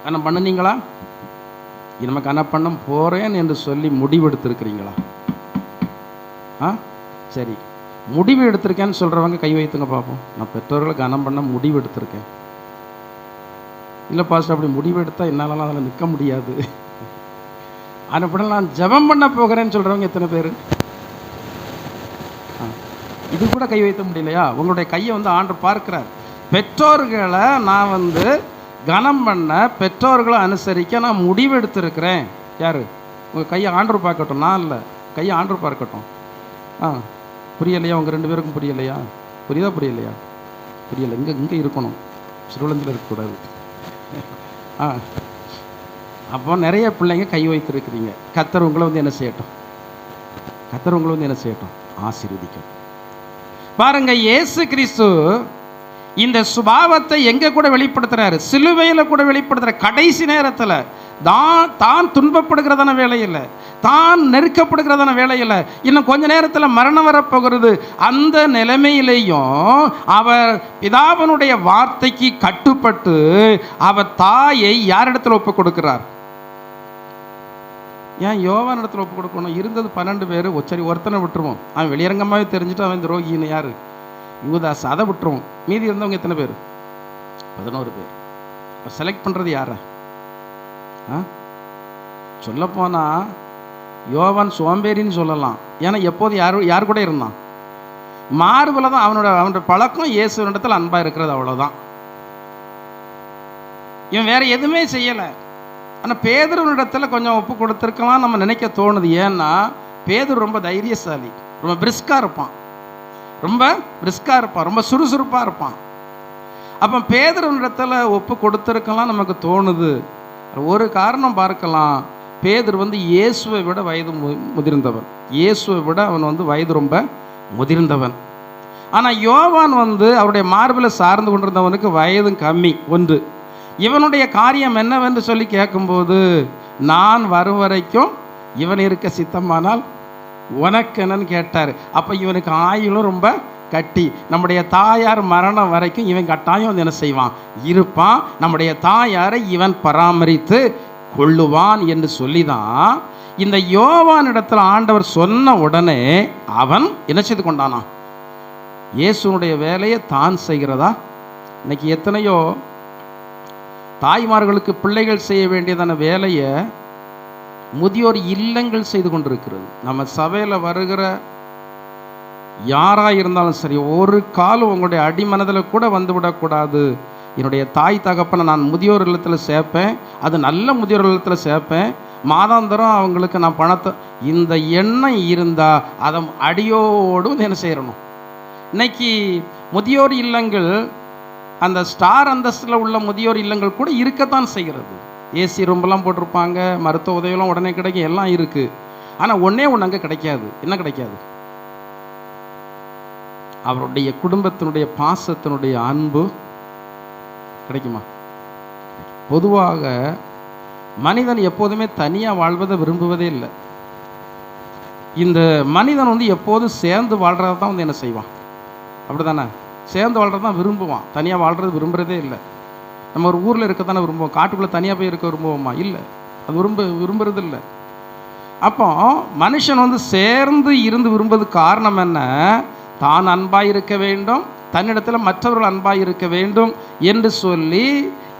கனம் பண்ணுனீங்களா? இனிமே கனம் பண்ண போகிறேன் என்று சொல்லி முடிவெடுத்திருக்கிறீங்களா? சரி, முடிவு எடுத்திருக்கேன்னு சொல்கிறவங்க கை வைத்துங்க பார்ப்போம். நான் பெற்றோர்களை கனம் பண்ண முடிவு எடுத்திருக்கேன். இல்லை பாஸ்டர், அப்படி முடிவு எடுத்தால் என்னாலலாம் அதில் நிற்க முடியாது, அப்படி நான் ஜெபம் பண்ண போகிறேன்னு சொல்கிறவங்க எத்தனை பேர்? இது கூட கை வைத்த முடியலையா? உங்களுடைய கையை வந்து ஆண்டவர் பார்க்கிறார். பெற்றோர்களை நான் வந்து கனம் பண்ண, பெற்றோர்களை அனுசரிக்க நான் முடிவு எடுத்திருக்கிறேன். யார்? உங்கள் கையை ஆண்டவர் பார்க்கட்டும், நான் இல்லை, கையை ஆண்டவர் பார்க்கட்டும். புரியலையா? உங்கள் ரெண்டு பேருக்கும் புரியலையா? புரியுதா? புரியலையா? புரியலை. இங்கே இருக்கணும், சிறுவலந்தில் இருக்கக்கூடாது. அப்போ நிறைய பிள்ளைங்க கை வைத்திருக்கிறீங்க. கர்த்தர் உங்களை வந்து என்ன செய்யட்டும்? கர்த்தர் உங்களை வந்து என்ன செய்யட்டும்? ஆசீர்வதிக்கும். பாருங்க, இயேசு கிறிஸ்து இந்த சுபாவத்தை எங்கே கூட வெளிப்படுத்துகிறாரு? சிலுவையில் கூட வெளிப்படுத்துகிற. கடைசி நேரத்தில் தான் துன்பப்படுகிறதான வேலையில், தான் நெருக்கப்படுகிறதான வேலையில், இன்னும் கொஞ்ச நேரத்தில் மரணம் வரப்போகிறது. அந்த நிலைமையிலேயும் அவர் பிதாவினுடைய வார்த்தைக்கு கட்டுப்பட்டு அவர் தாயை யாரிடத்தில் ஒப்பு கொடுக்கிறார்? ஏன் யோவான் இடத்துல ஒப்பு கொடுக்கணும்? இருந்தது 12 பேர். சரி, ஒருத்தனை விட்டுருவோம், அவன் வெளியரங்கமாகவே தெரிஞ்சுட்டு அவன் துரோகின்னு. யார்? யூதாஸ். அதை விட்டுருவோம். மீதி இருந்தவங்க எத்தனை பேர்? 11 பேர். செலக்ட் பண்ணுறது யாரை? சொல்லப்போனால் யோவான் சோம்பேறின்னு சொல்லலாம். ஏன்னா எப்போது யார் கூட இருந்தான்? மார்பில் தான். அவனோட பழக்கம் இயேசுவினிடத்தில் அன்பாக இருக்கிறது, அவ்வளோதான். இவன் வேற எதுவுமே செய்யலை. ஆனால் பேதுருவினிடத்தில் கொஞ்சம் ஒப்பு கொடுத்துருக்கலாம் நம்ம நினைக்க தோணுது. ஏன்னா பேதுரு ரொம்ப தைரியசாலி, ரொம்ப பிரிஸ்காக இருப்பான், ரொம்ப சுறுசுறுப்பாக இருப்பான். அப்போ பேதுருவினிடத்தில் ஒப்பு கொடுத்துருக்கலாம் நமக்கு தோணுது. ஒரு காரணம் பார்க்கலாம், பேதுரு வந்து இயேசுவை விட வயது முதிர்ந்தவன். இயேசுவை விட அவன் வந்து வயது ரொம்ப முதிர்ந்தவன். ஆனால் யோவான் வந்து அவருடைய மார்பில் சார்ந்து கொண்டிருந்தவனுக்கு வயதும் கம்மி. ஒன்று, இவனுடைய காரியம் என்னவென்று சொல்லி கேட்கும்போது, நான் வரும் வரைக்கும் இவன் இருக்க சித்தமானால் உனக்கு என்னன்னு கேட்டார். அப்போ இவனுக்கு ஆயுளும் ரொம்ப கட்டி. நம்முடைய தாயார் மரணம் வரைக்கும் இவன் கட்டாயம் வந்து என்ன செய்வான்? இருப்பான். நம்முடைய தாயாரை இவன் பராமரித்து கொள்ளுவான் என்று சொல்லி தான் இந்த யோவான் இடத்துல ஆண்டவர் சொன்ன உடனே அவன் என்ன செய்து கொண்டானா? இயேசுனுடைய வேலையை தான் செய்கிறதா? இன்னைக்கு எத்தனையோ தாய்மார்களுக்கு பிள்ளைகள் செய்ய வேண்டியதான வேலையை முதியோர் இல்லங்கள் செய்து கொண்டிருக்கிறது. நம்ம சபையில் வருகிற யாராக இருந்தாலும் சரி, ஒரு காலம் உங்களுடைய அடிமனதில் கூட வந்து விடக்கூடாது. என்னுடைய தாய் தகப்பனை நான் முதியோர் இல்லத்தில் சேர்ப்பேன், அது நல்ல முதியோர் இல்லத்தில் சேர்ப்பேன், மாதாந்திரம் அவங்களுக்கு நான் பணத்தை, இந்த எண்ணம் இருந்தால் அதை அடியோடு என்ன செய்யணும். இன்னைக்கு முதியோர் இல்லங்கள், அந்த ஸ்டார் அந்தஸ்தில் உள்ள முதியோர் இல்லங்கள் கூட இருக்கத்தான் செய்கிறது. ஏசி ரூம்பெல்லாம் போட்டிருப்பாங்க, மருத்துவ உதவியெல்லாம் உடனே கிடைக்கும், எல்லாம் இருக்குது. ஆனால் ஒன்றே ஒன்று அங்கே கிடைக்காது. என்ன கிடைக்காது? அவருடைய குடும்பத்தினுடைய பாசத்தினுடைய அன்பு கிடைக்குமா? பொதுவாக மனிதன் எப்போதுமே தனியாக வாழ்வதை விரும்புவதே இல்லை. இந்த மனிதன் வந்து எப்போதும் சேர்ந்து வாழ்கிறத தான் வந்து என்ன செய்வான், அப்படி தானே? சேர்ந்து வாழ்கிறது தான் விரும்புவான், தனியாக வாழ்கிறது விரும்புகிறதே இல்லை. நம்ம ஒரு ஊரில் இருக்க தானே விரும்புவோம், காட்டுக்குள்ளே தனியாக போய் இருக்க விரும்புவோமா? இல்லை, அது விரும்புறது இல்லை. அப்போ மனுஷன் வந்து சேர்ந்து இருந்து விரும்புவதுக்கு காரணம் என்ன? தான் அன்பாக இருக்க வேண்டும், தன்னிடத்தில் மற்றவர்கள் அன்பாக இருக்க வேண்டும் என்று சொல்லி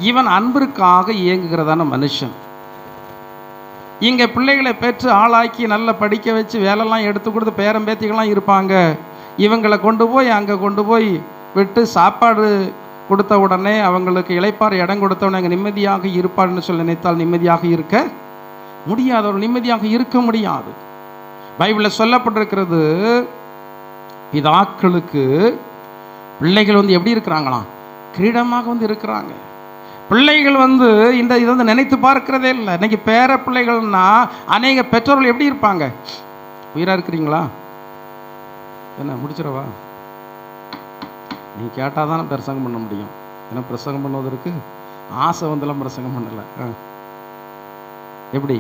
இவன் அன்பிற்காக இயங்குகிறதான மனுஷன். இங்கே பிள்ளைகளை பெற்று ஆளாக்கி நல்லா படிக்க வச்சு வேலைலாம் எடுத்து கொடுத்து பேரம்பேத்திகள்லாம் இருப்பாங்க. இவங்களை கொண்டு போய் அங்கே கொண்டு போய் விட்டு சாப்பாடு கொடுத்த உடனே அவங்களுக்கு இளைப்பாறு இடம் கொடுத்த உடனே அங்கே நிம்மதியாக இருப்பார்னு சொல்லி நினைத்தால் நிம்மதியாக இருக்க முடியாது. அவர்கள் நிம்மதியாக இருக்க முடியாது. பைபிளில் சொல்லப்பட்டிருக்கிறது, பிதாக்களுக்கு பிள்ளைகள் வந்து எப்படி இருக்கிறாங்களாம்? கிரீடமாக வந்து இருக்கிறாங்க. பிள்ளைகள் வந்து இதை வந்து நினைத்து பார்க்கிறதே இல்லை. இன்னைக்கு பேர பிள்ளைகள்னா அநேக பெற்றோர்கள் எப்படி இருப்பாங்க? உயிராக இருக்கிறீங்களா? என்ன முடிச்சிடவா? நீ கேட்டால் தான் பிரசங்கம் பண்ண முடியும். ஏன்னா பிரசங்கம் பண்ணுவதற்கு ஆசை வந்தெல்லாம் பிரசங்கம் பண்ணலை. எப்படி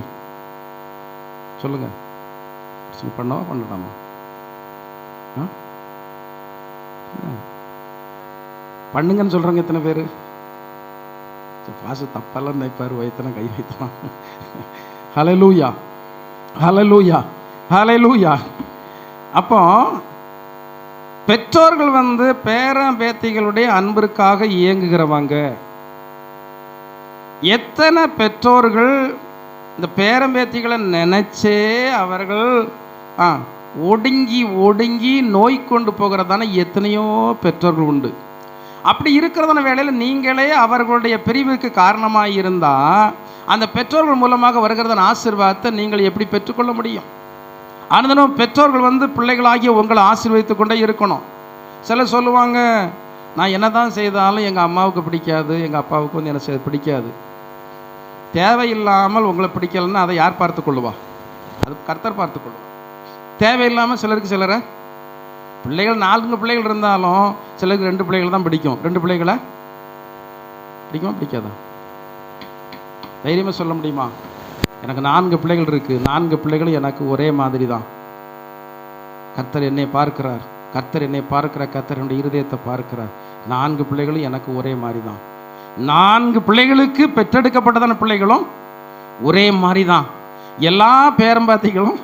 சொல்லுங்க, பண்ணவா பண்ணலாமா? பண்ணுங்கன்னு சொல்கிறவங்க எத்தனை பேர்? பாசு தப்பெல்லாம் நினைப்பார், வைத்தனா கை வைத்தான். ஹல்லேலூயா, ஹல்லேலூயா, ஹல்லேலூயா. அப்போ பெற்றோர்கள் வந்து பேரன் பேத்திகளுடைய அன்பிற்காக இயங்குகிறவங்க. எத்தனை பெற்றோர்கள் இந்த பேரம்பேத்திகளை நினைச்சே அவர்கள் ஒடுங்கி ஒடுங்கி நோய் கொண்டு போகிறதான எத்தனையோ பெற்றோர்கள் உண்டு. அப்படி இருக்கிறதான வேளையில் நீங்களே அவர்களுடைய பிரிவுக்கு காரணமாக இருந்தால் அந்த பெற்றோர்கள் மூலமாக வருகிறதான ஆசீர்வாதத்தை நீங்கள் எப்படி பெற்றுக்கொள்ள முடியும்? ஆனந்தனும் பெற்றோர்கள் வந்து பிள்ளைகளாகிய உங்களை ஆசீர்வதித்து கொண்டே இருக்கணும். சிலர் சொல்லுவாங்க, நான் என்ன தான் செய்தாலும் எங்கள் அம்மாவுக்கு பிடிக்காது, எங்கள் அப்பாவுக்கு வந்து என்ன செய்ய பிடிக்காது. தேவையில்லாமல் உங்களை பிடிக்கலன்னா அதை யார் பார்த்து கொள்ளுவா? அது கர்த்தர் பார்த்து கொள்ளுவா. தேவையில்லாமல் சிலருக்கு சிலரை பிள்ளைகள் 4 பிள்ளைகள் இருந்தாலும் சிலருக்கு 2 பிள்ளைகள் தான் பிடிக்கும். 2 பிள்ளைகளை பிடிக்குமா பிடிக்காதா? தைரியமாக சொல்ல முடியுமா? எனக்கு 4 பிள்ளைகள் இருக்குது, 4 பிள்ளைகளும் எனக்கு ஒரே மாதிரி தான். கர்த்தர் என்னை பார்க்கிறார், கர்த்தர் என்னை பார்க்கிறார், கர்த்தர் என்னுடைய இருதயத்தை பார்க்கிறார். 4 பிள்ளைகளும் எனக்கு ஒரே மாதிரி தான். 4 பிள்ளைகளுக்கு பெற்றெடுக்கப்பட்டதான பிள்ளைகளும் ஒரே மாதிரி தான். எல்லா பேரம்பாத்திகளும்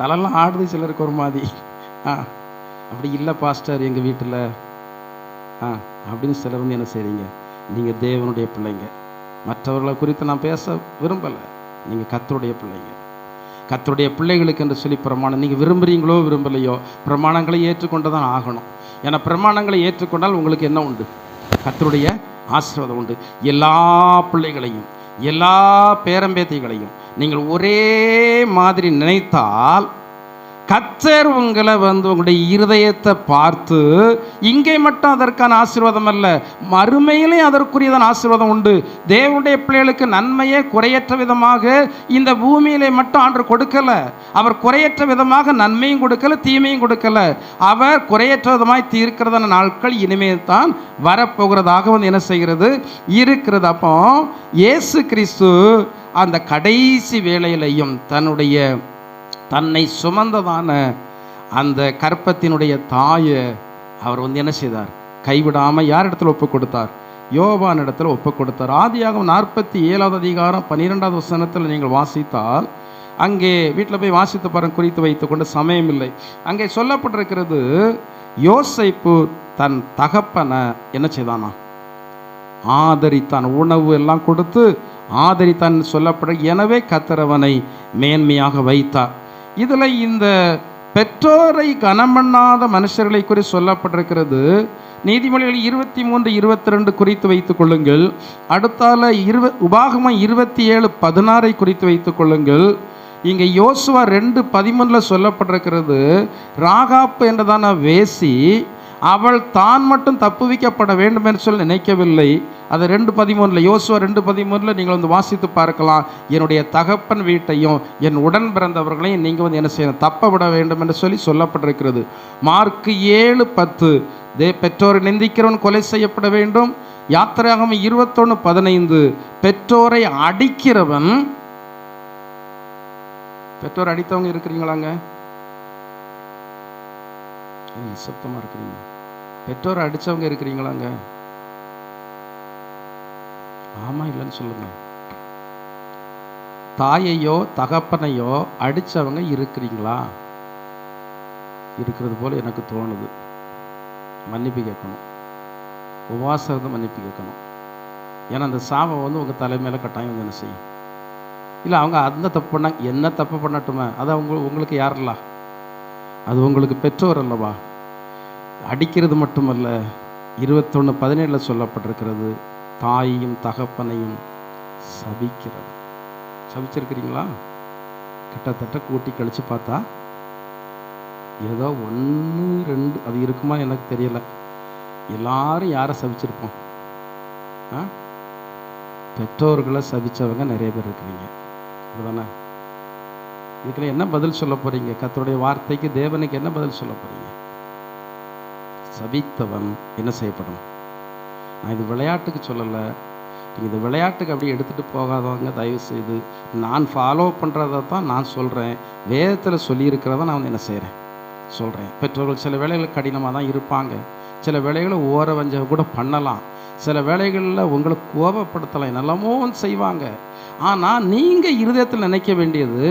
தலைலாம் ஆடுது, சிலருக்கு ஒரு மாதிரி. அப்படி இல்லை பாஸ்டர் எங்கள் வீட்டில் அப்படின்னு சிலர் வந்து என்ன செய்கிறீங்க? நீங்கள் தேவனுடைய பிள்ளைங்க. மற்றவர்களை குறித்து நான் பேச விரும்பலை. நீங்கள் கர்த்தருடைய பிள்ளைங்க. கர்த்தருடைய பிள்ளைகளுக்கு என்று சொல்லி பிரமாணம் நீங்கள் விரும்புகிறீங்களோ விரும்பலையோ பிரமாணங்களை ஏற்றுக்கொண்டு தான் ஆகணும். ஏன்னா பிரமாணங்களை ஏற்றுக்கொண்டால் உங்களுக்கு என்ன உண்டு? கர்த்தருடைய ஆசீர்வாதம் உண்டு. எல்லா பிள்ளைகளையும் எல்லா பேரம்பேத்திகளையும் நீங்கள் ஒரே மாதிரி நினைத்தால் கர்த்தர் உங்களை வந்து உங்களுடைய இருதயத்தை பார்த்து இங்கே மட்டும் அதற்கான ஆசீர்வாதம் அல்ல, மறுமையிலே அதற்குரியதான ஆசீர்வாதம் உண்டு. தேவனுடைய பிள்ளைகளுக்கு நன்மையே குறையற்ற விதமாக இந்த பூமியிலே மட்டும் ஆண்டு கொடுக்கல. அவர் குறையற்ற விதமாக நன்மையும் கொடுக்கல, தீமையும் கொடுக்கல. அவர் குறையற்ற விதமாய் தீர்க்கிறதான நாட்கள் இனிமேல் தான் வரப்போகிறதாக வந்து என்ன செய்கிறது இருக்கிறது. அப்போ இயேசு கிறிஸ்து அந்த கடைசி வேளையிலையும் தன்னை சுமந்ததான அந்த கற்பத்தினுடைய தாயை அவர் வந்து என்ன செய்தார்? கைவிடாமல் யார் இடத்துல ஒப்பு கொடுத்தார்? யோவான் இடத்துல ஒப்பு கொடுத்தார். ஆதியாகமம் 47வது அதிகாரம் 12வது வசனத்தில் நீங்கள் வாசித்தால், அங்கே வீட்டில் போய் வாசித்து பாருங்க, குறித்து வைத்து கொண்டு சமயம் இல்லை. அங்கே சொல்லப்பட்டிருக்கிறது, யோசேப்பு தன் தகப்பனை என்ன செய்தானா? ஆதரித்தான். உணவு எல்லாம் கொடுத்து ஆதரித்தான் சொல்லப்பட. எனவே கர்த்தர் அவனை மேன்மையாக வைத்தார். இதில் இந்த பெற்றோரை கனம் பண்ணாத மனுஷர்களை குறித்து சொல்லப்பட்டிருக்கிறது. நீதிமொழிகள் 23:22 குறித்து வைத்துக் கொள்ளுங்கள். அடுத்தால உபாகமம் 27:16 குறித்து வைத்துக் கொள்ளுங்கள். இங்கே யோசுவா 2:13 சொல்லப்பட்டிருக்கிறது. ராகாப்பு என்றதான வேசி அவள் தான் மட்டும் தப்புவிக்கப்பட வேண்டும் என்று சொல்லி நினைக்கவில்லை. அது 2:13 யோசுவா 2:13 நீங்கள் வந்து வாசித்து பார்க்கலாம். என்னுடைய தகப்பன் வீட்டையும் என் உடன் பிறந்தவர்களையும் நீங்கள் வந்து என்ன செய்யணும், தப்ப விட வேண்டும் என்று சொல்லி சொல்லப்பட்டிருக்கிறது. மார்க்கு 7:10 பெற்றோரை நிந்திக்கிறவன் கொலை செய்யப்பட வேண்டும். யாத்திராகமம் 21:15 பெற்றோரை அடிக்கிறவன். பெற்றோர் அடித்தவங்க இருக்கிறீங்களாங்க? சத்தமா இருக்கிறீங்க. பெற்றோரை அடித்தவங்க இருக்கிறீங்களாங்க? ஆமா இல்லைன்னு சொல்லுங்க. தாயையோ தகப்பனையோ அடித்தவங்க இருக்கிறீங்களா? இருக்கிறது போல எனக்கு தோணுது. மன்னிப்பு கேட்கணும், உபவாசம் இருந்து மன்னிப்பு கேட்கணும். ஏன்னா அந்த சாபம் வந்து உங்கள் தலைமையில் கட்டாயம் வந்து என்ன செய்யும். இல்லை அவங்க அந்த தப்பு பண்ண என்ன தப்பு பண்ணட்டுமே, அது உங்களுக்கு யாரல்லா? அது உங்களுக்கு பெற்றோர் அல்லவா? அடிக்கிறது மட்டுமல்ல, 21:17 சொல்லப்பட்டிருக்கிறது, தாயையும் தகப்பனையும் சபிக்கிறது. சபிச்சிருக்கிறீங்களா? கிட்டத்தட்ட கூட்டி கழித்து பார்த்தா ஏதோ 1 2 அது இருக்குமா எனக்கு தெரியலை. எல்லாரும் யாரை சபிச்சிருப்போம்? பெற்றோர்களை சபித்தவங்க நிறைய பேர் இருக்கிறீங்க. அதுதானே? இதுக்கு என்ன பதில் சொல்ல போகிறீங்க? கர்த்தருடைய வார்த்தைக்கு, தேவனுக்கு என்ன பதில் சொல்ல போகிறீங்க? சபித்தவன் என்ன செய்யப்படும்? நான் இது விளையாட்டுக்கு சொல்லலை. நீங்கள் இது விளையாட்டுக்கு அப்படியே எடுத்துகிட்டு போகாதவங்க தயவு செய்து, நான் ஃபாலோ பண்ணுறதை தான் நான் சொல்கிறேன். வேதத்தில் சொல்லியிருக்கிறத நான் வந்து என்ன செய்கிறேன், சொல்கிறேன். பெற்றோர்கள் சில வேளைகளில் கடினமாக தான் இருப்பாங்க. சில வேளைகளில் ஓர வஞ்சக கூட பண்ணலாம். சில வேளைகளில் உங்களை கோபப்படுத்தலாம், என்னெல்லாமோ செய்வாங்க. ஆனால் நீங்கள் இருதயத்தில் நினைக்க வேண்டியது,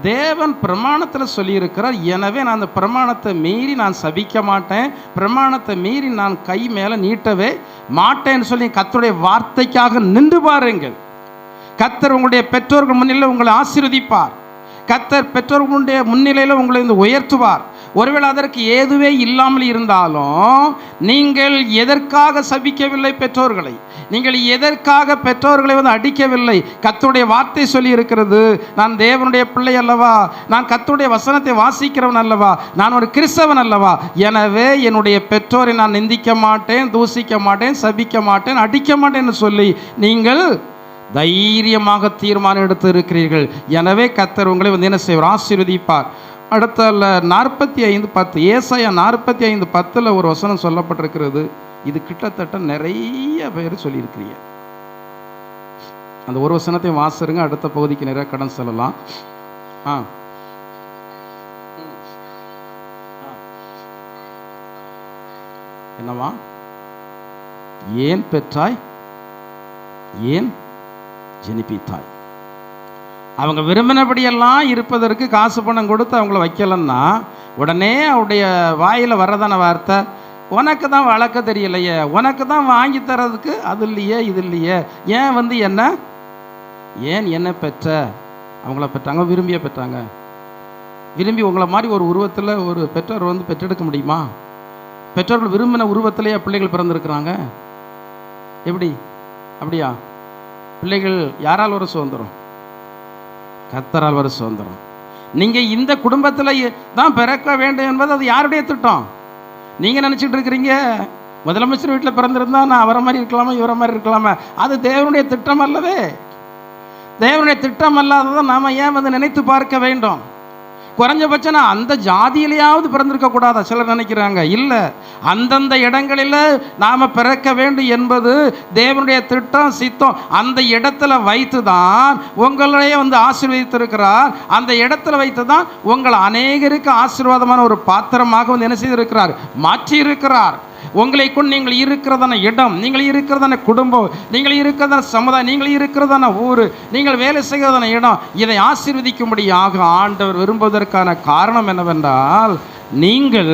தேவன் பிரமாணத்தில் சொல்லியிருக்கிறார், எனவே நான் அந்த பிரமாணத்தை மீறி நான் சபிக்க மாட்டேன், பிரமாணத்தை மீறி நான் கை மேலே நீட்டவே மாட்டேன்னு சொல்லி கர்த்தருடைய வார்த்தைக்காக நின்று பாருங்கள். கர்த்தர் உங்களுடைய பெற்றோர்கள் முன்னிலையில் உங்களை ஆசீர்வதிப்பார். கர்த்தர் பெற்றோர்களுடைய முன்னிலையில் உங்களை உயர்த்துவார். ஒருவேளை அதற்கு ஏதுவே இல்லாமல் இருந்தாலும், நீங்கள் எதற்காக சபிக்கவில்லை பெற்றோர்களை? நீங்கள் எதற்காக பெற்றோர்களை வந்து அடிக்கவில்லை? கர்த்தருடைய வார்த்தை சொல்லி இருக்கிறது, நான் தேவனுடைய பிள்ளை அல்லவா, நான் கர்த்தருடைய வசனத்தை வாசிக்கிறவன் அல்லவா, நான் ஒரு கிறிஸ்தவன் அல்லவா, எனவே என்னுடைய பெற்றோரை நான் நிந்திக்க மாட்டேன், தூசிக்க மாட்டேன், சபிக்க மாட்டேன், அடிக்க மாட்டேன்னு சொல்லி நீங்கள் தைரியமாக தீர்மானம் எடுத்து இருக்கிறீர்கள். எனவே கர்த்தர் உங்களை வந்து என்ன செய்வார், ஆசீர்வதிப்பார். அடுத்த 45:10 ஏசாயா 45:10 ஒரு வசனம் சொல்லப்பட்டிருக்கிறது. இது கிட்டத்தட்ட நிறைய பேர் சொல்லியிருக்கிறீங்க. அந்த ஒரு வசனத்தை வாசிருங்க, அடுத்த பகுதிக்கு நிறைய கடன் செல்லலாம். என்னவா? ஏன் பெற்றாய், ஏன் ஜெனிப்பித்தாய்? அவங்க விரும்பினபடியெல்லாம் இருப்பதற்கு காசு பணம் கொடுத்து அவங்கள வைக்கலன்னா உடனே அவருடைய வாயில் வர்றதான வார்த்தை, உனக்கு தான் வளர்க்க தெரியலையே, உனக்கு தான் வாங்கி தரதுக்கு அது இல்லையே, இது இல்லையே, ஏன் வந்து என்ன பெற்ற? அவங்கள பெற்றாங்க, விரும்பிய பெற்றாங்க. விரும்பி உங்களை மாதிரி ஒரு உருவத்தில் ஒரு பெற்றோர் வந்து பெற்றெடுக்க முடியுமா? பெற்றோர்கள் விரும்பின உருவத்திலேயே பிள்ளைகள் பிறந்திருக்கிறாங்க. எப்படி? அப்படியா? பிள்ளைகள் யாரால் வர சுதந்திரம்? கர்த்தரால் வர சுதந்திரம். நீங்கள் இந்த குடும்பத்தில் தான் பிறக்க வேண்டும் என்பது அது யாருடைய திட்டம்? நீங்கள் நினச்சிட்டு இருக்கிறீங்க முதலமைச்சர் வீட்டில் பிறந்திருந்தா நான் அவரை மாதிரி இருக்கலாமா, இவரை மாதிரி இருக்கலாமா. அது தேவனுடைய திட்டம் அல்லவே. தேவனுடைய திட்டம் அல்லாததை நாம் ஏன் வந்து நினைத்து பார்க்க வேண்டும்? குறைஞ்சபட்சம் நான் அந்த ஜாதியிலேயாவது பிறந்திருக்க கூடாதா? சிலர் நினைக்கிறாங்க. இல்லை, அந்தந்த இடங்களில் நாம் பிறக்க வேண்டும் என்பது தேவனுடைய திட்டம், சித்தம். அந்த இடத்துல வைத்து தான் உங்களையே வந்து ஆசீர்வதித்திருக்கிறார். அந்த இடத்துல வைத்து தான் உங்கள் அநேகருக்கு ஆசீர்வாதமான ஒரு பாத்திரமாக வந்து என்ன செய்திருக்கிறார், மாற்றி இருக்கிறார். உங்களை கொண்டு நீங்கள் இருக்கிறதான இடம், நீங்கள் இருக்கிறதான குடும்பம், நீங்கள் இருக்கிறதான சமுதாயம், நீங்கள் இருக்கிறதான ஊர், நீங்கள் வேலை செய்கிறதான இடம், இதை ஆசீர்வதிக்கும்படியாக ஆண்டவர் விரும்புவதற்கான காரணம் என்னவென்றால், நீங்கள்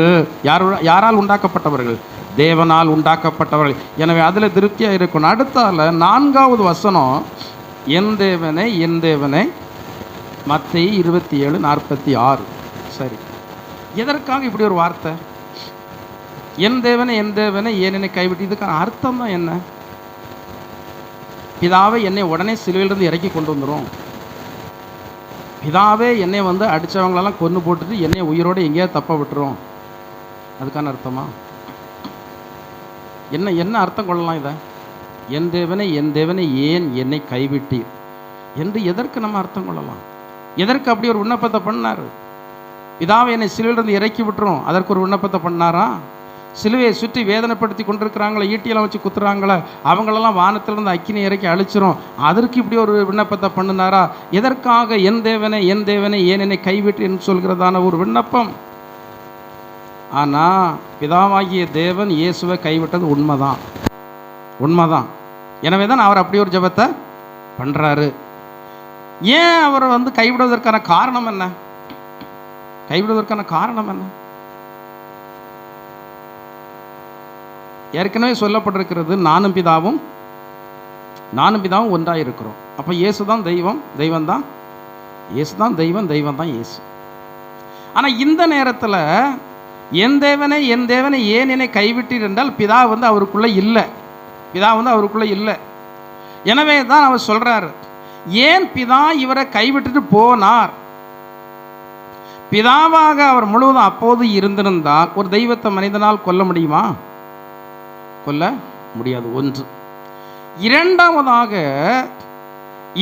யாரால் உண்டாக்கப்பட்டவர்கள்? தேவனால் உண்டாக்கப்பட்டவர்கள். எனவே அதில் திருப்தியாக இருக்கணும். அடுத்தால 4வது வசனம், என் தேவனே என் தேவனே, மத்தேயு 27:46. சரி, எதற்காக இப்படி ஒரு வார்த்தை? என் தேவனை என் தேவனை ஏன் என்னை கைவிட்டு, இதுக்கான அர்த்தம் தான் என்ன? பிதாவே என்னை உடனே சிலுவையிலிருந்து இறக்கி கொண்டு வந்துடும், பிதாவே என்னை வந்து அடித்தவங்களெல்லாம் கொன்று போட்டுட்டு என்னை உயிரோடு எங்கேயாவது தப்ப விட்டுரும், அதுக்கான அர்த்தமா என்ன? என்ன அர்த்தம் கொள்ளலாம் இதை? என் தேவனை ஏன் என்னை கைவிட்டீர் என்று எதற்கு நம்ம அர்த்தம் கொள்ளலாம்? எதற்கு அப்படி ஒரு விண்ணப்பத்தை பண்ணார்? பிதாவை என்னை சிலுவையிலிருந்து இறக்கி விட்டுரும், அதற்கு ஒரு விண்ணப்பத்தை பண்ணாரா? சிலுவையை சுற்றி வேதனைப்படுத்தி கொண்டிருக்கிறாங்களே, ஈட்டியெல்லாம் வச்சு குத்துறாங்களே, அவங்களெல்லாம் வானத்திலிருந்து அக்கினி இறக்கி அழிச்சிரும், அதற்கு இப்படி ஒரு விண்ணப்பத்தை பண்ணினாரா? எதற்காக என் தேவனை ஏன் என்னை கைவிட்டு என்று சொல்கிறதான ஒரு விண்ணப்பம்? ஆனால் பிதாவாகிய தேவன் இயேசுவை கைவிட்டது உண்மைதான். எனவே தான் அவர் அப்படி ஒரு ஜெபத்தை பண்ணுறாரு. ஏன் அவரை வந்து கைவிடுவதற்கான காரணம் என்ன? ஏற்கனவே சொல்லப்பட்டிருக்கிறது, நானும் பிதாவும் ஒன்றாக இருக்கிறோம். அப்போ இயேசு தான் தெய்வம் தான் இயேசு தான் தெய்வம் தான் இயேசு. ஆனால் இந்த நேரத்தில் என் தேவனை ஏன் என்னை கைவிட்டீர் என்றால் பிதா வந்து அவருக்குள்ளே இல்லை. எனவே தான் அவர் சொல்றாரு, ஏன் பிதா இவரை கைவிட்டுட்டு போனார்? பிதாவாக அவர் முழுவதும் அப்போது இருந்திருந்தால் ஒரு தெய்வத்தை மனிதனால் கொல்ல முடியுமா? கொல்ல முடியாது. ஒன்று. இரண்டாவதாக,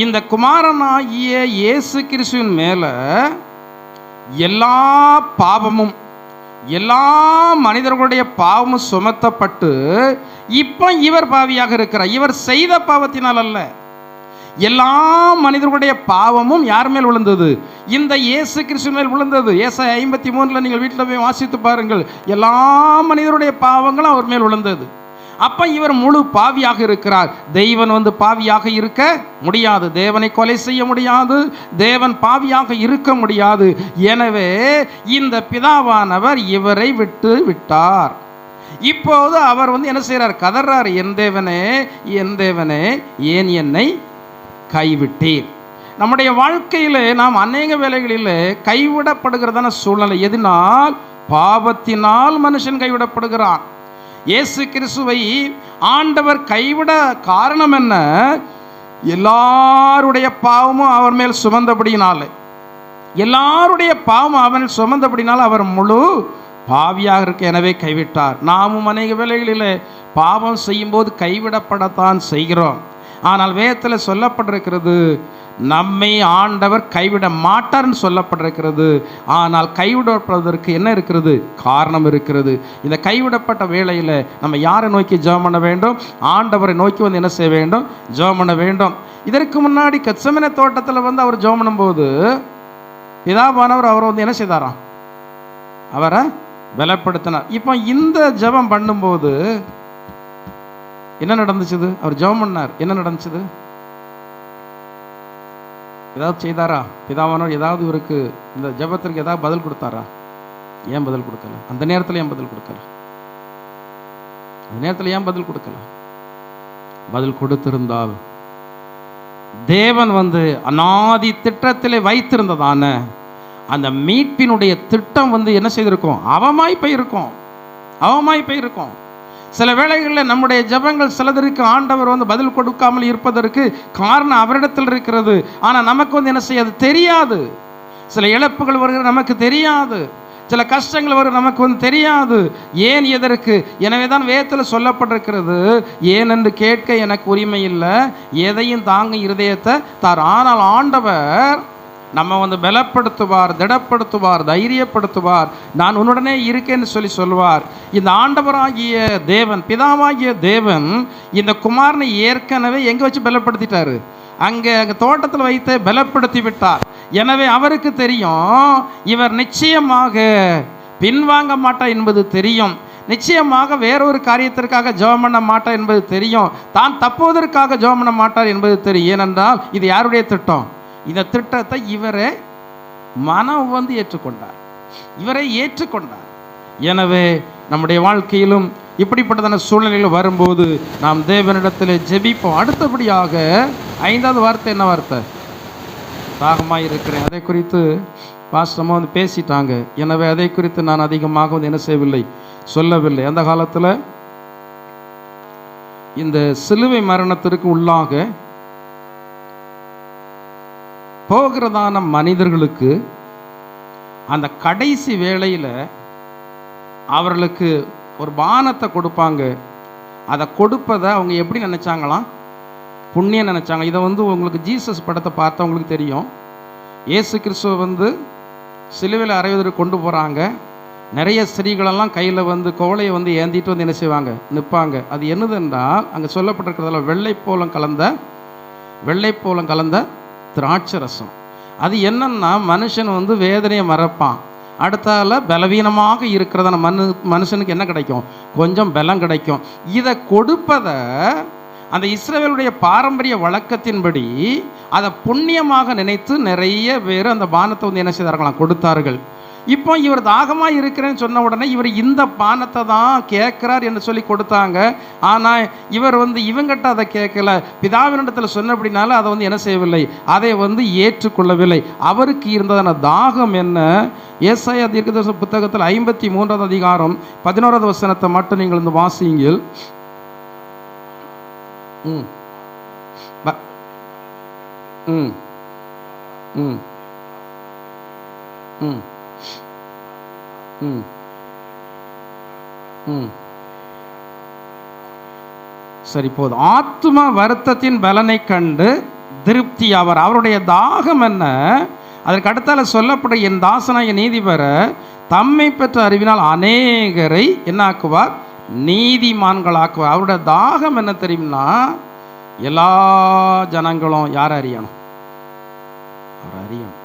இந்த குமாரனாகிய இயேசு கிறிஸ்துவின் மேல எல்லா பாவமும், எல்லா மனிதர்களுடைய பாவமும் சுமத்தப்பட்டு இப்போ இவர் பாவியாக இருக்கிறார். இவர் செய்த பாவத்தினால் அல்ல, எல்லா மனிதர்களுடைய பாவமும் யார் மேல் விழுந்தது? இந்த இயேசு கிறிஸ்து மேல் விழுந்தது. ஏசாயா 53 நீங்கள் வீட்டில் போய் வாசித்து பாருங்கள். எல்லா மனிதருடைய பாவங்களும் அவர் மேல் விழுந்தது. அப்ப இவர் முழு பாவியாக இருக்கிறார். தெய்வன் வந்து பாவியாக இருக்க முடியாது, தேவனை கொலை செய்ய முடியாது, தேவன் பாவியாக இருக்க முடியாது. எனவே இந்த பிதாவானவர் இவரை விட்டு விட்டார். இப்போது அவர் வந்து என்ன செய்யறார்? கதறார், என் தேவனே ஏன் என்னை கைவிட்டீர். நம்முடைய வாழ்க்கையில் நாம் அநேக வேளைகளில் கைவிடப்படுகிறதான சூழ்நிலை. எதனால்? பாவத்தினால் மனுஷன் கைவிடப்படுகிறான். இயேசு கிறிஸ்துவை ஆண்டவர் கைவிட காரணம் என்ன? எல்லாருடைய பாவமும் அவர் மேல் சுமந்தபடினாலே, அவர் முழு பாவியாக இருக்க எனவே கைவிட்டார். நாமும் அநேக வேளைகளில் பாவம் செய்யும்போது கைவிடப்படத்தான் செய்கிறோம். ஆனால் வேதத்தில் சொல்லப்பட்டிருக்கிறது, நம்மை ஆண்டவர் கைவிட மாட்டார்னு சொல்லப்பட்டிருக்கிறது. ஆனால் கைவிடப்படுவதற்கு என்ன இருக்கிறது? காரணம் இருக்கிறது. இந்த கைவிடப்பட்ட வேளையில் நம்ம யாரை நோக்கி ஜெபம் பண்ண வேண்டும்? ஆண்டவரை நோக்கி வந்து என்ன செய்ய வேண்டும்? ஜெபம் பண்ண வேண்டும். இதற்கு முன்னாடி கெத்செமனே தோட்டத்தில் வந்து அவர் ஜெபம் பண்ணும்போது பிதாவானவர் அவரை வந்து என்ன செய்தாராம்? அவரை பலப்படுத்தினார். இப்போ இந்த ஜெபம் பண்ணும்போது என்ன நடந்துச்சுது? அவர் ஜெபம் பண்ணார், என்ன நடந்துச்சுது? ஏதாவது செய்தாரா? பிதாவானவர் ஏதாவது இவருக்கு இந்த ஜெபத்திற்கு ஏதாவது பதில் கொடுத்தாரா? ஏன் பதில் கொடுக்கல? அந்த நேரத்தில் ஏன் பதில் கொடுக்கல? பதில் கொடுத்திருந்தால் தேவன் வந்து அநாதி திட்டத்திலே வைத்திருந்ததான அந்த மீட்பினுடைய திட்டம் வந்து என்ன செய்திருக்கும்? அவமாய் போயிருக்கும். சில வேளைகளில் நம்முடைய ஜெபங்கள் சிலதற்கு ஆண்டவர் வந்து பதில் கொடுக்காமல் இருப்பதற்கு காரணம் அவரிடத்தில் இருக்கிறது. ஆனால் நமக்கு வந்து என்ன செய்யாது? தெரியாது. சில இழப்புகள் வருகிற நமக்கு தெரியாது, சில கஷ்டங்கள் வரும் நமக்கு வந்து தெரியாது. ஏன், எதற்கு? எனவே தான் வேதத்தில் சொல்லப்பட்டிருக்கிறது, ஏன் என்று கேட்க எனக்கு உரிமை இல்லை, எதையும் தாங்க இருதயத்தை தார். ஆனால் ஆண்டவர் நம்ம வந்து பலப்படுத்துவார், திடப்படுத்துவார், தைரியப்படுத்துவார். நான் உன்னுடனே இருக்கேன்னு சொல்லுவார். இந்த ஆண்டவராகிய தேவன், பிதாவாகிய தேவன் இந்த குமாரனை ஏற்கனவே எங்கே வச்சு பலப்படுத்திட்டாரு? அங்கே தோட்டத்தில் வைத்து பலப்படுத்தி விட்டார். எனவே அவருக்கு தெரியும், இவர் நிச்சயமாக பின்வாங்க மாட்டார் என்பது தெரியும். நிச்சயமாக வேறொரு காரியத்திற்காக ஜெபம் பண்ண மாட்டார் என்பது தெரியும். தான் தப்புவதற்காக ஜெபம் பண்ண மாட்டார் என்பது தெரியும். ஏனென்றால் இது யாருடைய திட்டம்? இந்த திட்டத்தை இவரே மனம் வந்து ஏற்றுக்கொண்டார். எனவே நம்முடைய வாழ்க்கையிலும் இப்படிப்பட்டதான சூழ்நிலையில் வரும்போது நாம் தேவனிடத்தில் ஜெபிப்போம். அடுத்தபடியாக 5வது வார்த்தை என்ன வார்த்தை? தாகமாக இருக்கிறேன். அதை குறித்து பாஸ்டமா வந்து பேசிட்டாங்க. எனவே அதை குறித்து நான் அதிகமாக வந்து என்ன செய்யவில்லை, சொல்லவில்லை. அந்த காலத்தில் இந்த சிலுவை மரணத்திற்கு உள்ளாக போகிறதான மனிதர்களுக்கு அந்த கடைசி வேளையில் அவர்களுக்கு ஒரு பானத்தை கொடுப்பாங்க. அதை கொடுப்பதை அவங்க எப்படி நினச்சாங்களாம், புண்ணியம் நினச்சாங்க. இதை வந்து உங்களுக்கு ஜீசஸ் படத்தை பார்த்தவங்களுக்கு தெரியும். இயேசு கிறிஸ்துவ வந்து சிலுவையில் அறைவதற்கு கொண்டு போகிறாங்க. நிறைய ஸ்திரீகளெல்லாம் கையில் வந்து கோவலையை வந்து ஏந்திட்டு வந்து என்ன செய்வாங்க, நிற்பாங்க. அது என்னதுன்றால் அங்கே சொல்லப்பட்டிருக்கிறதுல வெள்ளைப்போலம் கலந்த திராட்சை ரசம். அது என்னன்னா மனுஷன் வந்து வேதனையை மறப்பான். அடுத்தால பலவீனமாக இருக்கிறதான மனுஷனுக்கு என்ன கிடைக்கும், கொஞ்சம் பலம் கிடைக்கும். இதை கொடுப்பதை அந்த இஸ்ரவேலுடைய பாரம்பரிய வழக்கத்தின்படி அதை புண்ணியமாக நினைத்து நிறைய பேர் அந்த பானத்தை வந்து என்ன செய்தார்களாம், கொடுத்தார்கள். இப்போ இவர் தாகமாக இருக்கிறேன்னு சொன்ன உடனே இவர் இந்த பானத்தை தான் கேட்குறார் என்று சொல்லி கொடுத்தாங்க. ஆனால் இவர் வந்து இவங்கிட்ட அதை கேட்கல, பிதாவினிடத்தில் சொன்னபடினால அதை வந்து என்ன செய்யவில்லை, அதை வந்து ஏற்றுக்கொள்ளவில்லை. அவருக்கு இருந்ததான தாகம் என்ன? ஏசாயா தீர்க்கதரிசன புத்தகத்தில் 53வது அதிகாரம் 11வது வசனத்தை மட்டும் நீங்கள் வந்து வாசியுங்கள். ம் ம் ம் ம் ம் ம் சரி, போதும். ஆத்தும வருத்தத்தின் பலனை கண்டு திருப்தி ஆவார். அவருடைய தாகம் என்ன? அதற்கு அடுத்தால சொல்லப்பட்ட என் தாசனாய நீதிபர தம்மை பெற்ற அறிவினால் அநேகரை என்ன ஆக்குவார், நீதிமான்களாக்குவார். அவருடைய தாகம் என்ன தெரியும்னா, எல்லா ஜனங்களும் யாரை அறியணும், அவர் அறியணும்.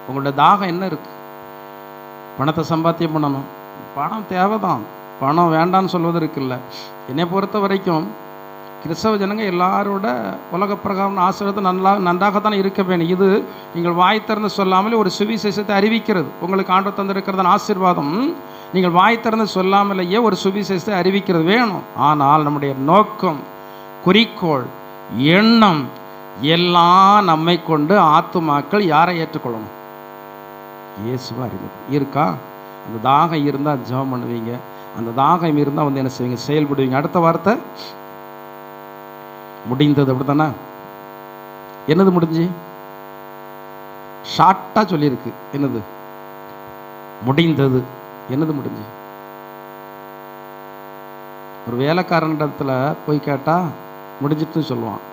உங்களுடைய தாகம் என்ன இருக்கு? பணத்தை சம்பாத்தியம் பண்ணணும். பணம் தேவைதான், பணம் வேண்டான்னு சொல்வதற்கு இல்லை. என்னை பொறுத்த வரைக்கும் கிறிஸ்தவ ஜனங்க எல்லாரோட உலக பிரகாரம் ஆசீர்வாதம் நன்றாகத்தான் இருக்க வேண்டும். இது நீங்கள் வாய் திறந்து சொல்லாமலே ஒரு சுவிசேஷத்தை அறிவிக்கிறது. உங்களுக்கு ஆண்டு தந்திருக்கிறதான ஆசீர்வாதம் நீங்கள் வாய் திறந்து சொல்லாமலேயே ஒரு சுவிசேஷத்தை அறிவிக்கிறது வேணும். ஆனால் நம்முடைய நோக்கம், குறிக்கோள், எண்ணம் எல்லாம் நம்மை கொண்டு ஆத்துமாக்கள் யாரை ஏற்றுக்கொள்ளணும், இயேசுவா இருக்கா? அந்த தாகம் இருந்தால் ஜெபம் பண்ணுவீங்க, அந்த தாகம் இருந்தால் வந்து என்ன செய்வீங்க, செயல்படுவீங்க. அடுத்த வார்த்தை முடிந்தது. அப்படித்தானே? என்னது முடிஞ்சு? ஷார்ட்டாக சொல்லியிருக்கு. என்னது முடிந்தது? என்னது முடிஞ்சு? ஒரு வேலைக்காரனிடத்தில் போய் கேட்டால் முடிஞ்சிட்டுன்னு சொல்லுவான்.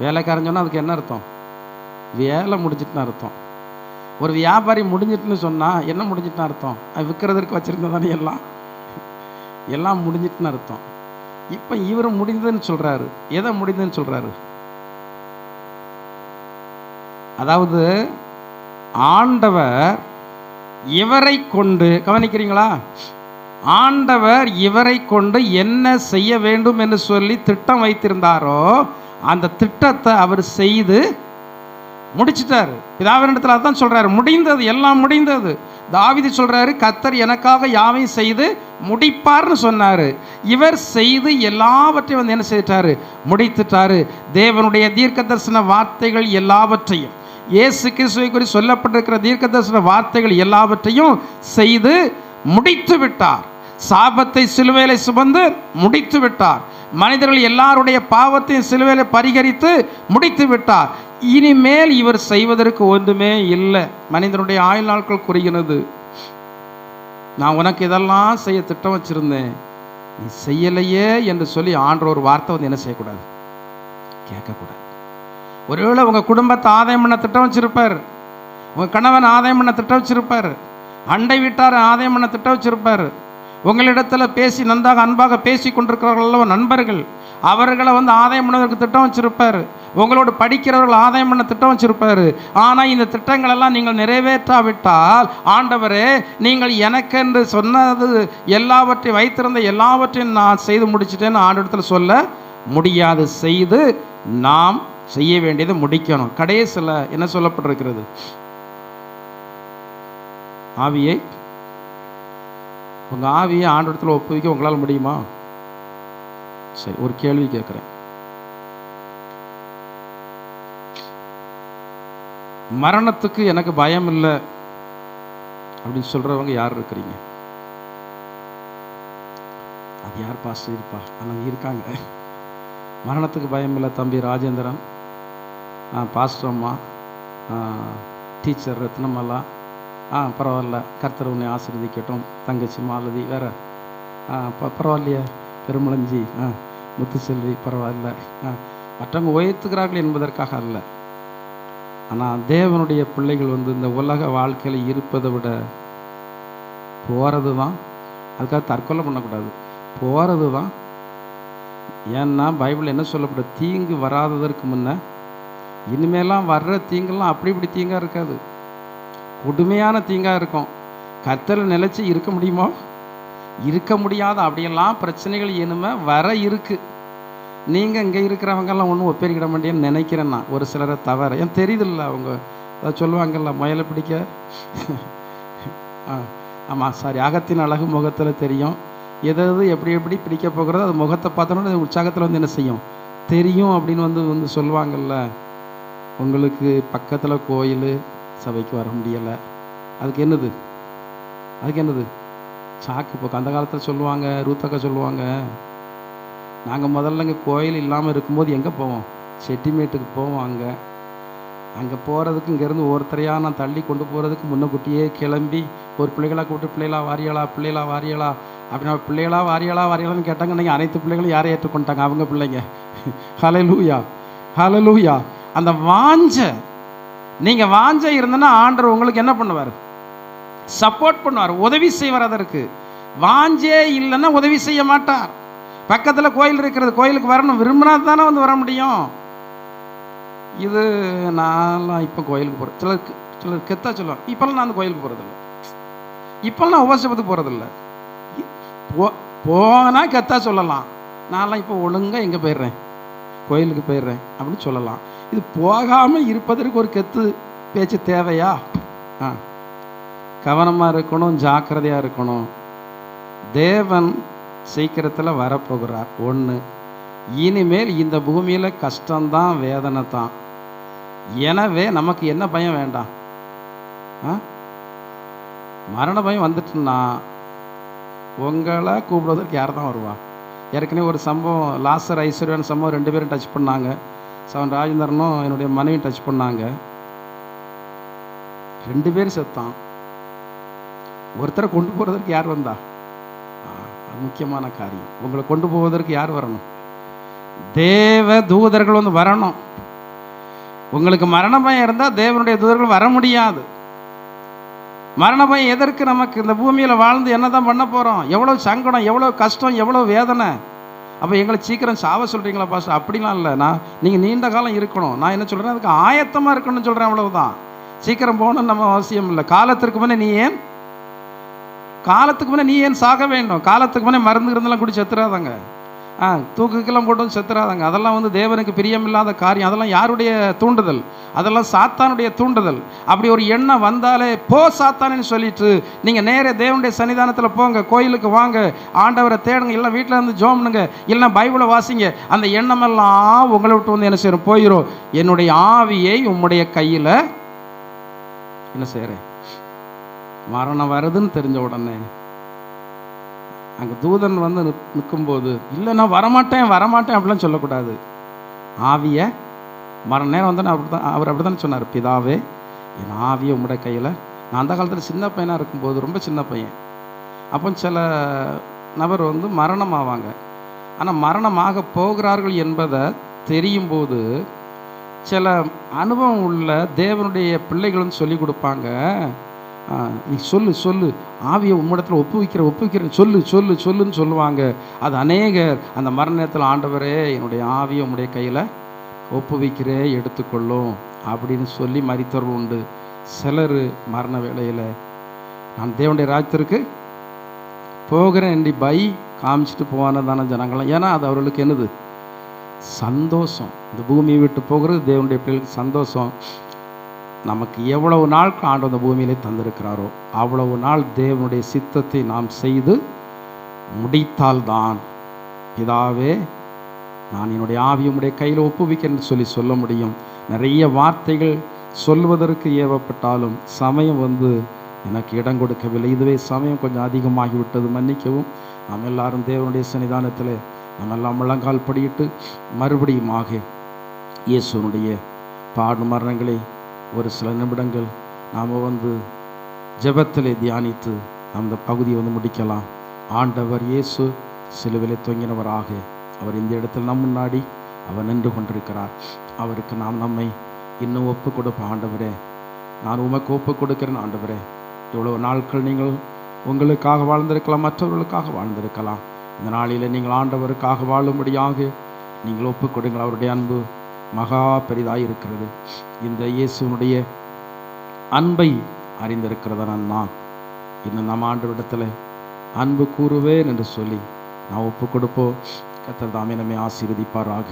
வேலைக்காரன் சொன்னால் அதுக்கு என்ன அர்த்தம், வேலை முடிஞ்சிட்டுன்னு அர்த்தம். ஒரு வியாபாரி முடிஞ்சிட்டுன்னு சொன்னால் என்ன முடிஞ்சிட்டுன்னு அர்த்தம், அது விற்கிறதுக்கு வச்சுருந்ததானே எல்லாம் முடிஞ்சிட்டுன்னு அர்த்தம். இப்போ இவர் முடிந்ததுன்னு சொல்கிறாரு. எதை முடிந்ததுன்னு சொல்கிறாரு? அதாவது ஆண்டவர் இவரை கொண்டு, கவனிக்கிறீங்களா, ஆண்டவர் இவரை கொண்டு என்ன செய்ய வேண்டும் என்று சொல்லி திட்டம் வைத்திருந்தாரோ அந்த திட்டத்தை அவர் செய்து முடிச்சிட்டாரு. பிதாவினிடத்தில் அதான் சொல்றாரு, முடிந்தது, எல்லாம் முடிந்தது. தாவீது சொல்றாரு, கர்த்தர் எனக்காக யாவையும் செய்து முடிப்பார்னு சொன்னாரு. இவர் செய்து எல்லாவற்றையும் வந்து என்ன செய்தாரு, முடித்துட்டாரு. தேவனுடைய தீர்க்க தரிசன வார்த்தைகள் எல்லாவற்றையும், இயேசு கிறிஸ்துவை குறித்து சொல்லப்பட்டிருக்கிற தீர்க்க தரிசன வார்த்தைகள் எல்லாவற்றையும் செய்து முடித்து விட்டார். சாபத்தை சிலுவையிலே சுமந்து முடித்து விட்டார். மனிதர்கள் எல்லாருடைய பாவத்தையும் சிலுவையிலே பரிகரித்து முடித்து விட்டார். இனிமேல் இவர் செய்வதற்கு ஒன்றுமே இல்லை. மனிதனுடைய ஆயுள் நாட்கள் குறுகினது. நான் உனக்கு இதெல்லாம் செய்ய திட்டம் வச்சிருந்தேன், நீ செய்யலையே என்று சொல்லி ஆண்டவர் ஒரு வார்த்தை வந்து என்ன செய்யக்கூடாது, கேட்கக்கூடாது. ஒருவேளை உங்கள் குடும்பத்தை ஆதாயம் பண்ண திட்டம் வச்சிருப்பார், உங்கள் கணவன் ஆதாயம் பண்ண திட்டம் வச்சிருப்பார், அண்டை வீட்டார் ஆதாயம் பண்ண திட்டம் வச்சிருப்பார், உங்களிடத்தில் பேசி நன்றாக அன்பாக பேசி கொண்டிருக்கிறவர்கள் நண்பர்கள், அவர்களை வந்து ஆதாயம் பண்ணுவதற்கு திட்டம் வச்சிருப்பார், உங்களோட படிக்கிறவர்கள் ஆதாயம் பண்ண திட்டம் வச்சிருப்பார். ஆனால் இந்த திட்டங்களெல்லாம் நீங்கள் நிறைவேற்றாவிட்டால், ஆண்டவரே நீங்கள் எனக்கென்று சொன்னது எல்லாவற்றையும் வைத்திருந்த எல்லாவற்றையும் நான் செய்து முடிச்சிட்டேன்னு ஆண்டவரிடத்தில் சொல்ல முடியாது. செய்து நாம் செய்ய வேண்டியதை முடிக்கணும். கடைசியில் என்ன சொல்லப்பட்டிருக்கிறது, ஆவியை, உங்கள் ஆவியை ஆண்டவரிடத்தில் ஒப்புவிக்க உங்களால் முடியுமா? சரி, ஒரு கேள்வி கேட்குறேன். மரணத்துக்கு எனக்கு பயம் இல்லை, அப்படின்னு சொல்கிறவங்க யார் இருக்கிறீங்க? அது யார் பாஸ்டர் இருப்பா? ஆனால் இருக்காங்க. மரணத்துக்கு பயம் இல்லை தம்பி ராஜேந்திரன், பாஸ்டர் அம்மா, டீச்சர் ரத்னமலா, பரவாயில்ல, கர்த்தர் உன்னை ஆசீர்வதிக்கட்டும். தங்கச்சி மாலதி வேற, பரவாயில்லையே, பெருமளஞ்சி, முத்துசெல்வி, பரவாயில்ல. மற்றவங்க உயர்த்துக்கிறார்கள் என்பதற்காக அல்ல. ஆனால் தேவனுடைய பிள்ளைகள் இந்த உலக வாழ்க்கையில் இருப்பதை விட போகிறது தான். அதுக்காக தற்கொலை பண்ணக்கூடாது, போகிறது தான். ஏன்னா பைபிள் என்ன சொல்லப்படுது? தீங்கு வராததற்கு முன்ன இனிமேலாம் வர்ற தீங்கெல்லாம் அப்படி இப்படி தீங்காக இருக்காது, கொடுமையான தீங்காக இருக்கும். கர்த்தரில் நிலைச்சி இருக்க முடியுமோ? இருக்க முடியாத அப்படியெல்லாம் பிரச்சனைகள் இனிமே வர இருக்குது. நீங்கள் இங்கே இருக்கிறவங்கெல்லாம் ஒன்றும் ஒப்பேறிக்கிட மாட்டேன்னு நினைக்கிறேன் நான், ஒரு சிலரை தவிர. ஏன் தெரியுதில்ல, அவங்க அதாவது சொல்லுவாங்கல்ல, முயலை பிடிக்க ஆமாம் சாரி, அகத்தின் அழகு முகத்தில் தெரியும். எது எப்படி எப்படி பிடிக்க போகிறதோ அது முகத்தை பார்த்தோன்னா உற்சாகத்தில் என்ன செய்யும், தெரியும் அப்படின்னு சொல்லுவாங்கல்ல. உங்களுக்கு பக்கத்தில் கோயில், சபைக்கு வர முடியலை, அதுக்கு என்னது சாக்கு போக்கு. அந்த காலத்தில் சொல்லுவாங்க, ரூத்தக்கா சொல்லுவாங்க, நாங்கள் முதல்ல இங்கே கோயில் இல்லாமல் இருக்கும்போது எங்கே போவோம்? செட்டிமேட்டுக்கு போவோம். அங்கே போகிறதுக்கு இங்கேருந்து ஒருத்தரையாக நான் தள்ளி கொண்டு போகிறதுக்கு முன்னக்கூட்டியே கிளம்பி ஒரு பிள்ளைகளாக கூப்பிட்டு, பிள்ளைகளா வாரியலா அப்படின்னா, பிள்ளைகளா வாரியலான்னு கேட்டாங்க. நீங்கள் அனைத்து பிள்ளைகளும் யாரை ஏற்றுக்கொண்டாங்க? அவங்க பிள்ளைங்க. ஹல்லேலூயா. அந்த நீங்கள் வாஞ்ச இருந்தனா ஆண்டவர் உங்களுக்கு என்ன பண்ணுவார்? சப்போர்ட் பண்ணுவார், உதவி செய்வார். அதற்கு வாஞ்சே இல்லைன்னா உதவி செய்ய மாட்டார். பக்கத்தில் கோயில் இருக்கிறது, கோயிலுக்கு வரணும், விரும்பினா தானே வர முடியும். இது நான்லாம் இப்போ கோயிலுக்கு போகிறேன். சிலர் கெத்தா சொல்லுவாங்க, இப்போல்லாம் நான் கோயிலுக்கு போகிறதில்ல, இப்போல்லாம் உபவாசத்துக்கு போகிறதில்ல. போனால் கெத்தா சொல்லலாம், நான்லாம் இப்போ ஒழுங்காக எங்கே போயிடுறேன், கோயிலுக்கு போயிடுறேன் அப்படின்னு சொல்லலாம். இது போகாமல் இருப்பதற்கு ஒரு கெத்து பேச்சு தேவையா? கவனமாக இருக்கணும், ஜாக்கிரதையாக இருக்கணும். தேவன் சீக்கிரத்தில் வரப்போகிறார். ஒன்று, இனிமேல் இந்த பூமியில் கஷ்டம்தான், வேதனை தான். எனவே நமக்கு என்ன பயம் வேண்டாம்? மரண பயம் வந்துட்டுன்னா உங்களை கூப்பிடுவதற்கு யார் தான் வருவா? ஏற்கனவே ஒரு சம்பவம், லாசர் ஐஸ்வர்யான் சம்பவம், 2 பேரும் டச் பண்ணாங்க. சவன் ராஜேந்திரனும் என்னுடைய மனைவி டச் பண்ணாங்க. 2 பேரும் செத்தான். ஒருத்தரை கொண்டு போகிறதற்கு யார் வந்தா? முக்கியமான காரியம், உங்களை கொண்டு போவதற்கு யார் வரணும்? தேவ தூதர்கள் வரணும். உங்களுக்கு மரண பயம் இருந்தால் தேவனுடைய தூதர்கள் வர முடியாது. மரண பயம் எதற்கு நமக்கு? இந்த பூமியில் வாழ்ந்து என்ன தான் பண்ண போகிறோம்? எவ்வளோ சங்கடம், எவ்வளோ கஷ்டம், எவ்வளோ வேதனை. அப்போ எங்களை சீக்கிரம் சாவ சொல்கிறீங்களா பாஸ்டர்? அப்படிலாம் இல்லை. நீங்கள் நீண்ட காலம் இருக்கணும். நான் என்ன சொல்கிறேன், அதுக்கு ஆயத்தமாக இருக்கணும்னு சொல்கிறேன், அவ்வளவுதான். சீக்கிரம் போகணும்னு நம்ம அவசியம் இல்லை. காலத்துக்கு முன்னே நீ ஏன் சாக வேண்டும்? காலத்துக்கு முன்னே மருந்து இருந்தெல்லாம் குடி செத்துறாதாங்க, தூக்குக்கெல்லாம் போட்டு செத்துறாதாங்க. அதெல்லாம் தேவனுக்கு பிரியமில்லாத காரியம். அதெல்லாம் யாருடைய தூண்டுதல்? அதெல்லாம் சாத்தானுடைய தூண்டுதல். அப்படி ஒரு எண்ணம் வந்தாலே போ சாத்தானு சொல்லிட்டு நீங்கள் நேரே தேவனுடைய சன்னிதானத்தில் போங்க, கோயிலுக்கு வாங்க, ஆண்டவரை தேடுங்க, இல்லை வீட்டில் இருந்து ஜோம் பண்ணுங்க, இல்லைன்னா பைபிளை வாசிங்க. அந்த எண்ணமெல்லாம் உங்களை விட்டு என்ன செய்யணும்? போயிடும். என்னுடைய ஆவியை உம்முடைய கையில் என்ன செய்கிறேன்? மரணம் வருதுன்னு தெரிஞ்ச உடனே அங்கே தூதன் நிற்கும்போது, இல்லை நான் வரமாட்டேன் அப்படிலாம் சொல்லக்கூடாது. ஆவியை மரண நேரம் அவர் அப்படி தானே சொன்னார், பிதாவே என் ஆவியை உம்முடைய கையில். நான் அந்த காலத்தில் சின்ன பையனாக இருக்கும்போது, ரொம்ப சின்ன பையன், அப்போ சில நபர் மரணம் ஆவாங்க. ஆனால் மரணமாக போகிறார்கள் என்பதை தெரியும் போது சில அனுபவம் உள்ள தேவனுடைய பிள்ளைகளும் சொல்லி கொடுப்பாங்க, நீ சொல்லு ஆவியை உம்மிடத்தில் ஒப்புவிக்கிறேன் சொல்லுன்னு சொல்லுவாங்க. அது அநேகர் அந்த மரண நேரத்தில், ஆண்டவரே என்னுடைய ஆவியை உம்முடைய கையில் ஒப்புவிக்கிறே, எடுத்துக்கொள்ளும் அப்படின்னு சொல்லி மரித்தவர்கள் உண்டு. சிலர் மரண வேளையில் நான் தேவனுடைய ராஜ்யத்திற்கு போகிறேன் என்று காமிச்சிட்டு போவானதான ஜனங்களாம். ஏன்னா அது அவர்களுக்கு என்னது? சந்தோஷம். இந்த பூமியை விட்டு போகிறது தேவனுடைய பிள்ளைகளுக்கு சந்தோஷம். நமக்கு எவ்வளவு நாள் ஆண்டவர் அந்த பூமியிலே தந்திருக்கிறாரோ அவ்வளவு நாள் தேவனுடைய சித்தத்தை நாம் செய்து முடித்தால்தான், பிதாவே நான் என்னுடைய ஆவியை உம்முடைய கையில் ஒப்புவிக்கிறேன்னு சொல்ல முடியும். நிறைய வார்த்தைகள் சொல்வதற்கு ஏவப்பட்டாலும் சமயம் எனக்கு இடம் கொடுக்கவில்லை. இதுவே சமயம் கொஞ்சம் அதிகமாகிவிட்டது, மன்னிக்கவும். நாம் எல்லாரும் தேவனுடைய சன்னிதானத்தில் நம்ம எல்லாம் முழங்கால் படியிட்டு மறுபடியுமாக இயேசுனுடைய பாடு மரணங்களை ஒரு சில நிமிடங்கள் நாம் ஜெபத்திலே தியானித்து அந்த பகுதியை முடிக்கலாம். ஆண்டவர் இயேசு சிலுவையிலே தொங்கினவராக அவர் இந்த இடத்தில் நம் முன்னாடி அவர் நின்று கொண்டிருக்கிறார். அவருக்கு நாம் நம்மை இன்னும் ஒப்பு கொடுப்போம். ஆண்டவரே, நான் உமக்கு ஒப்பு கொடுக்கிறேன். ஆண்டவரே, இவ்வளவு நாட்கள் நீங்கள் உங்களுக்காக வாழ்ந்திருக்கலாம், மற்றவர்களுக்காக வாழ்ந்திருக்கலாம். இந்த நாளில் நீங்கள் ஆண்டவருக்காக வாழும்படியாக நீங்கள் ஒப்பு கொடுங்கள். அவருடைய அன்பு மகா பெரிதாய் இருக்கிறது. இந்த இயேசுனுடைய அன்பை அறிந்திருக்கிறதான நான் இன்னும் நம்ம ஆண்டவரிடத்தில் அன்பு கூறுவேன் என்று சொல்லி நான் ஒப்பு கொடுப்போம். கர்த்தர் தாமே நம்மை ஆசீர்வதிப்பாராக.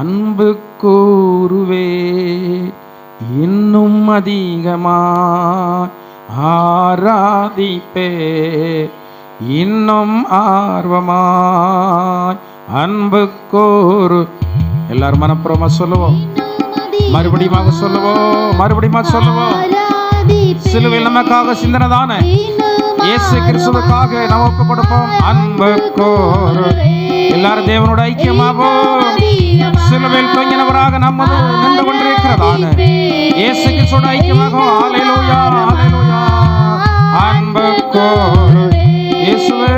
அன்பு கூறுவே இன்னும் அதிகமாய் ஆராதிப்பே இன்னும் ஆர்வமாய் அன்பு கூறு. எல்லாரும் மனப்புறமா சொல்லுவோம், மறுபடியும் சொல்லுவோம். சிலுவையில் நமக்காக சிந்தனதான இயேசு கிறிஸ்துவுக்காக நாம் ஒப்பு கொடுப்போம். அன்பு கூறு. எல்லாரும் தேவனோட ஐக்கியமாவோம். சிலுவையில் தொங்கினவராக நம்ம நின்று கொண்டிருக்கிறதான இயேசு கிறிஸ்துவோட ஐக்கியமாக ஹல்லேலூயா, ஹல்லேலூயா. அன்பு கூறு. இயேசுவே,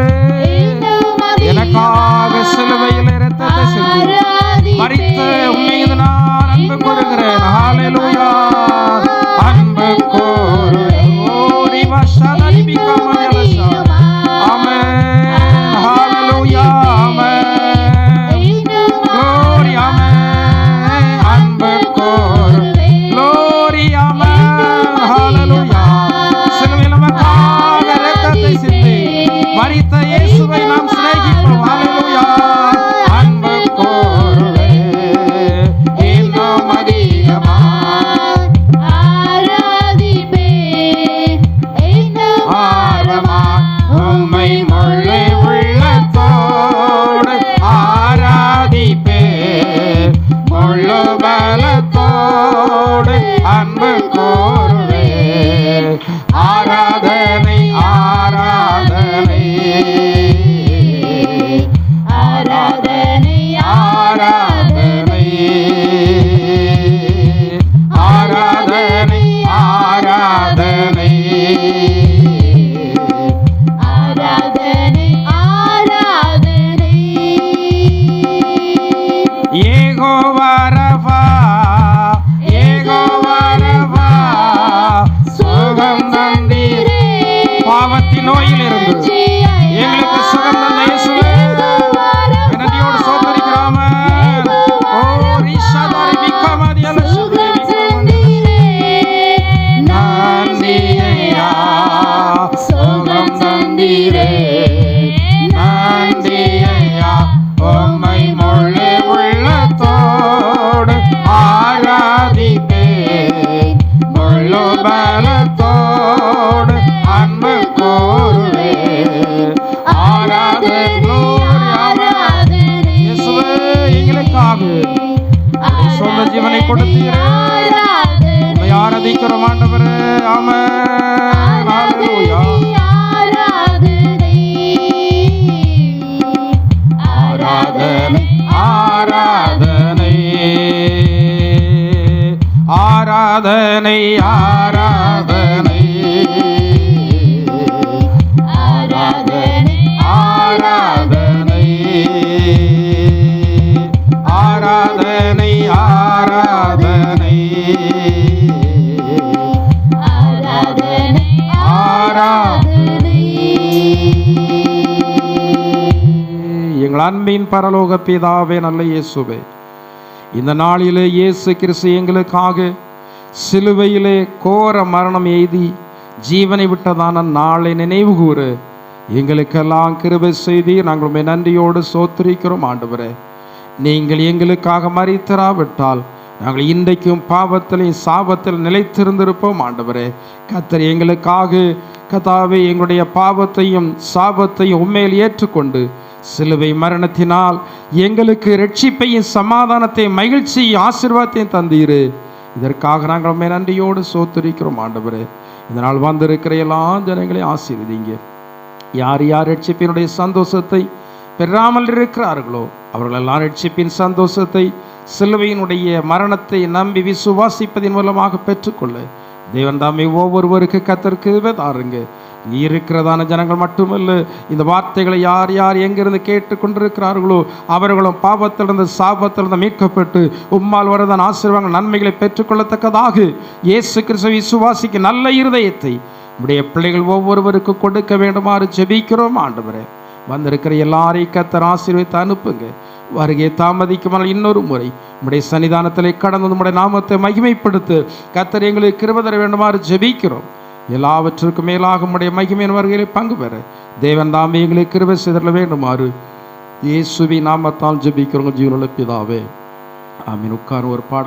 எனக்காக சிலுவையில் இரத்தத்தை சிந்தி மரித்த உம்மீது நான் அன்பு கூறுகிறேன். ஹல்லேலூயா. அன்பு கூறு. ஓரி வஷதரி பிகமயலஷா. ஆமென். ஹல்லேலூயா. ஆமென். glory. ஆமென். அன்பு கூறு. glory. ஆமென். ஹல்லேலூயா. சிலுவையில் நமக்காக இரத்தத்தை சிந்தி மரித்த இயேசுவை நாம் சிநேகிப்போம். ஹல்லேலூயா. அன்பு கூறு. இன்னும் அதிகமாய் ஆர்வமாய் உம்மை முழு உள்ளத்தோடு ஆராதிப்பே முழு பலத்தோடு அன்பு கூறுவே. ஆராதனை, ஆராதனை, ஆராதனை, ஆராதனை, ஆராதனை, ஆராதனை, யெகோவா ரஃபா, யெகோவா ரஃபா, சுகம் தந்தீரே. பாவத்தின் நோயிலிருந்து எங்களுக்கு சுகம் தந்த இயேசுவே, நன்றியோடு சோதரிக்கிறோம். ஓ ரிஷாதாரி பிகமதியல நந்தியா, சுகம் தந்தீரே. நந்தியா, உம்மை முழு உள்ளத்தோடு ஆராதிப்பே முழு பலத்தோடு அன்பு கூறுவே. ஆராதனை, இயேசுவே, எங்களுக்காக சொந்த ஜீவனை கொடுத்தீரே. உம்மை ஆராதிக்கிறோம் ஆண்டவரே. ஆமென். ஹல்லேலூயா. ஆராதனை, ஆராதனை, ஆராதனை, ஆராதனை, ஆராதனை, ஆராதனை, ஆராதனை, ஆராதனை, ஆராதனை. எங்கள் அன்பின் பரலோக பிதாவே, நல்ல இயேசுவே, இந்த நாளிலே இயேசு கிறிஸ்து எங்களுக்காக சிலுவையிலே கோர மரணம் எய்தி ஜீவனை விட்டதான நாளை நினைவு கூறு எங்களுக்கெல்லாம் கிருபை செய்தி நாங்கள் உம்மை நன்றியோடு சோத்திரிக்கிறோம். ஆண்டவரே, நீங்கள் எங்களுக்காக மரித்தராவிட்டால் நாங்கள் இன்றைக்கும் பாவத்திலையும் சாபத்தில் நிலைத்திருந்திருப்போம். ஆண்டவரே, கர்த்தர் எங்களுக்காக கர்த்தாவே எங்களுடைய பாவத்தையும் சாபத்தையும் உண்மையில் ஏற்றுக்கொண்டு சிலுவை மரணத்தினால் எங்களுக்கு இரட்சிப்பையும் சமாதானத்தையும் மகிழ்ச்சியும் ஆசீர்வாதத்தையும் தந்தீரு. இதற்காக நாங்கள் உம்மை நன்றியோடு சோத்திரிக்கிறோம் ஆண்டவரே. இதனால் வந்திருக்கிற எல்லா ஜனங்களையும் ஆசீர்வதிங்க. யார் யார் ரட்சிப்பினுடைய சந்தோஷத்தை பெறாமல் இருக்கிறார்களோ அவர்களெல்லாம் ரட்சிப்பின் சந்தோஷத்தை, சிலுவையினுடைய மரணத்தை நம்பி விசுவாசிப்பதன் மூலமாக பெற்றுக்கொள்ள தேவன் தாமே ஒவ்வொருவருக்கு கர்த்தருக்கு தாருங்க. இருக்கிறதான ஜனங்கள் மட்டுமல்ல, இந்த வார்த்தைகளை யார் யார் எங்கிருந்து கேட்டுக்கொண்டிருக்கிறார்களோ அவர்களும் பாவத்திலிருந்து சாபத்திலிருந்து மீட்கப்பட்டு உம்மால் வரதான ஆசீர்வாதங்கள் நன்மைகளை பெற்றுக்கொள்ளத்தக்கதாக இயேசு கிறிஸ்துவை விசுவாசிக்க நல்ல இருதயத்தை உடைய பிள்ளைகள் ஒவ்வொருவருக்கு கொடுக்க வேண்டுமாறு ஜெபிக்கிறோம் ஆண்டவரே. வந்திருக்கிற எல்லாரையும் கர்த்தர் ஆசீர்வதித்து அனுப்புங்க. வருகை தாமதிக்குமானால் இன்னொரு முறை உம்முடைய சன்னிதானத்திலே கடந்து உம்முடைய நாமத்தை மகிமைப்படுத்த கர்த்தர் எங்களுக்கு கிருபை தர வேண்டுமாறு ஜெபிக்கிறோம். எல்லாவற்றுக்கும் மேலாக உம்முடைய மகிமையின் வருகையிலே பங்கு பெற தேவன் தாமே எங்களுக்கு கிருபை செய்தருள வேண்டுமாறு இயேசுவின் நாமத்தால் ஜெபிக்கிறோம் ஜீவனுள்ள பிதாவே, ஆமீன். உட்கார் ஒரு பாடம்.